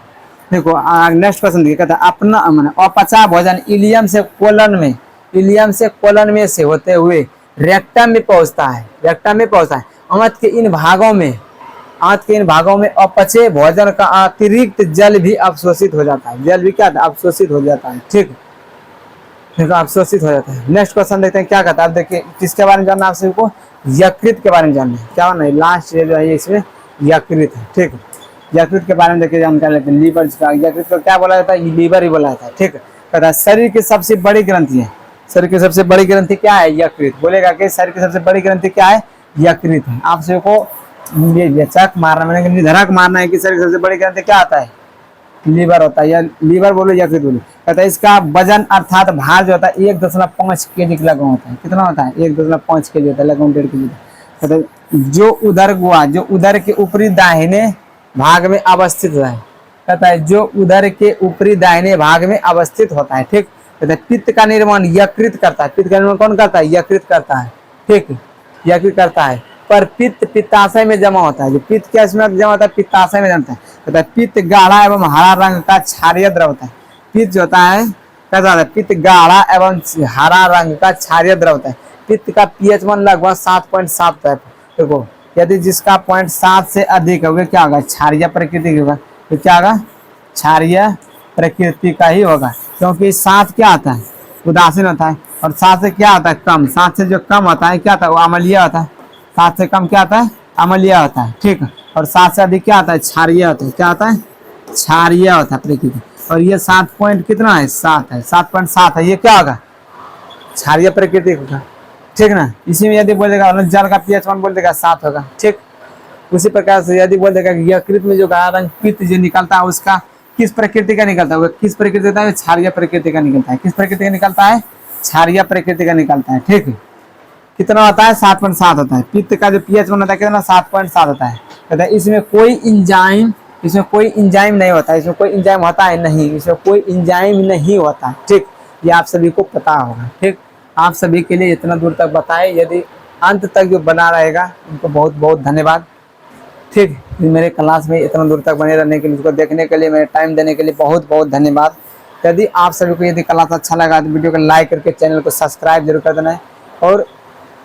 देखो नेक्स्ट क्वेश्चन देखिए, कहता है अपना माने अपचा भोजन इलियम से कोलन में, इलियम से कोलन में से होते हुए रेक्टम में पहुंचता है। रेक्टम में पहुंचता है। आंत के इन भागों में, आंत के इन भागों में अपचे भोजन का अतिरिक्त जल भी अवशोषित हो जाता है। जल भी क्या है? अवशोषित हो जाता है। ठीक, अवशोषित हो जाता है। नेक्स्ट क्वेश्चन देखते हैं क्या कहता है। अब देखिए किसके बारे में जानना है आप सभी को? यकृत के बारे में जानना है। क्या नहीं, लास्ट जो है इसमें यकृत है। ठीक, यकृत के बारे में देखिए जानकारी लेते हैं। लीवर का, यकृत को क्या बोला जाता है? लीवर ही बोला जाता है। ठीक, कहता है शरीर की सबसे बड़ी ग्रंथि है। शरीर की सबसे बड़ी ग्रंथि क्या है? यकृत। बोलेगा कि शरीर की सबसे बड़ी ग्रंथि क्या है? यकृत है। आप सभी को चक मारना, मैंने निर्धारक मारना है कि शरीर की सबसे बड़ी ग्रंथि क्या आता है? लीवर होता है। या लीवर बोलो यकृत बोलो। कहता है इसका वजन अर्थात भार जो होता है 1.5 kg के लगभग होता है। कितना होता है? 1.5 kg होता है, लगभग 1.5 kg। कहता है जो उदर गुहा, जो उदर के ऊपरी दाहिने भाग में अवस्थित है। कहता है जो उदर के ऊपरी दाहिने भाग में अवस्थित होता है। ठीक, कहता है पित्त का निर्माण यकृत करता है। पित्त का निर्माण कौन करता है? यकृत करता है। ठीक, यकृत करता है। पर पित्त पित्ताशय में जमा होता है। जो पित्त क्या इसमें जमा होता है? पित्ताशय में जमता है। कहता है पित्त गाढ़ा एवं हरा रंग का क्षारीय द्रव होता है। पित्त जो होता है कैसा होता है? पित्त गाढ़ा एवं हरा रंग का क्षारीय द्रव होता है। पित्त का pH मान लगभग 7.7 है। देखो यदि जिसका 0.7 से अधिक होगा क्या होगा? क्षारीय प्रकृति होगा। तो क्या होगा? क्षारीय प्रकृति का ही होगा, क्योंकि 7 क्या आता है? उदासीन होता है। और 7 से क्या होता है? कम। 7 से जो कम होता है क्या होता है? वो अम्लीय होता है। 7 से कम क्या होता है? अम्लीय होता है। ठीक, और 7 से अधिक क्या होता है? क्षारीय होता है। क्या होता है? क्षारीय होता है प्रकृति। और ये 7 पॉइंट कितना है? 7 है, 7.7 है। ये क्या होगा? क्षारीय प्रकृति होगा। ठीक ना। इसी में यदि बोल देगा जल का pH मान बोल देगा 7 होगा। ठीक, उसी प्रकार से यदि बोल देगा कि यकृत में जो गाढ़ा रंग पित्त जो निकलता है उसका किस प्रकृति का निकलता है? किस प्रकृति का? क्षारीय प्रकृति का निकलता है। किस प्रकृति का निकलता है? क्षारीय प्रकृति का निकलता है। ठीक, कितना होता है? 7.7 होता है। पित्त का जो pH मान होता है कितना? 7.7 होता है। कहता है इसमें कोई इंजाइम, इसमें कोई इंजाइम नहीं होता है। इसमें कोई इंजाइम होता है नहीं, इसमें कोई इंजाइम नहीं होता है। ठीक, ये आप सभी को पता होगा। ठीक, आप सभी के लिए इतना दूर तक बताए, यदि अंत तक जो बना रहेगा उनको बहुत बहुत धन्यवाद। ठीक, मेरे क्लास में इतना दूर तक बने रहने के लिए, उसको देखने के लिए, मेरे टाइम देने के लिए बहुत बहुत धन्यवाद। यदि आप सभी को यदि क्लास अच्छा लगा तो वीडियो को लाइक करके चैनल को सब्सक्राइब जरूर कर देना है, और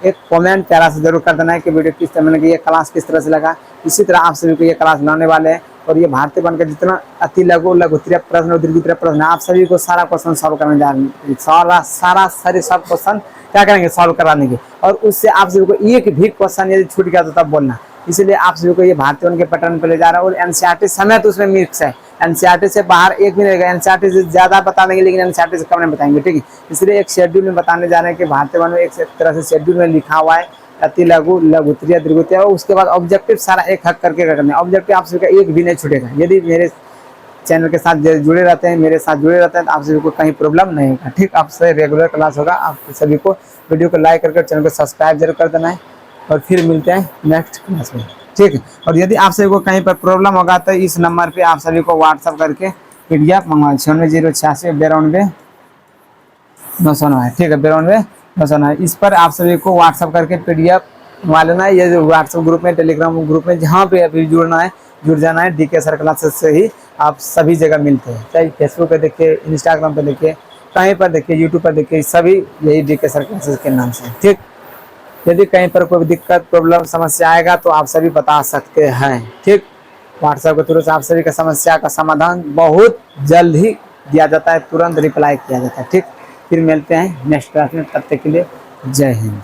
एक कमेंट प्यारा से जरूर कर देना है कि वीडियो किस तरह, ये क्लास किस तरह से लगा। इसी तरह आप सभी को ये क्लास लाने वाले हैं, और ये भारतीय बन का जितना अति लघु लघुत्तरीय प्रश्न और दीर्घोत्तरीय प्रश्न आप सभी को सारा क्वेश्चन सॉल्व करने जा रहे हैं। सब क्वेश्चन क्या करेंगे? सॉल्व कराने के। और उससे आप सभी को एक भी क्वेश्चन यदि छूट गया तो तब बोलना। इसलिए आप सभी को ये भारतीय बन के पैटर्न पे ले जा रहा है। और एनसीईआरटी समेत उसमें मिक्स है। एनसीईआरटी से बाहर एक भी नहीं रहेगा। एनसीईआरटी से ज्यादा बता देंगे लेकिन एनसीईआरटी से कम नहीं बताएंगे। ठीक है, इसलिए एक शेड्यूल में बताने जा रहे हैं कि भारतीय वन में एक तरह से शेड्यूल में लिखा हुआ है अति लघु लघुत्तरीय दीर्घोत्तरीय, और उसके बाद ऑब्जेक्टिव सारा एक हक करके करना है। ऑब्जेक्टिव आप सभी का एक भी नहीं छूटेगा। यदि मेरे चैनल के साथ जुड़े रहते हैं, मेरे साथ जुड़े रहते हैं, तो आप सभी को कहीं प्रॉब्लम नहीं होगा। ठीक, आपसे रेगुलर क्लास होगा। आप सभी को वीडियो को लाइक करके चैनल को सब्सक्राइब जरूर कर देना है, और फिर मिलते हैं नेक्स्ट क्लास में। ठीक है, और यदि आप सभी को कहीं पर प्रॉब्लम होगा तो इस नंबर पे आप सभी को व्हाट्सअप करके PDF मंगवा 96 086 92 909। ठीक है, 92 909। इस पर आप सभी को व्हाट्सअप करके PDF मंगवा लेना है। ये व्हाट्सअप ग्रुप में, टेलीग्राम ग्रुप में, जहाँ पे अभी जुड़ना है जुड़ जाना है। DK सर क्लासेस से ही आप सभी जगह मिलते हैं, चाहे फेसबुक पे देखिए, इंस्टाग्राम पे देखिए, कहीं पर देखिए, यूट्यूब पर देखिए, सभी यही DK सर क्लासेस के नाम से। ठीक। यदि कहीं पर कोई दिक्कत, प्रॉब्लम, समस्या आएगा तो आप सभी बता सकते हैं। ठीक, व्हाट्सएप के थ्रू से आप सभी का समस्या का समाधान बहुत जल्द ही दिया जाता है, तुरंत रिप्लाई किया जाता है। ठीक, फिर मिलते हैं नेक्स्ट क्लास में, तब तक के लिए जय हिंद।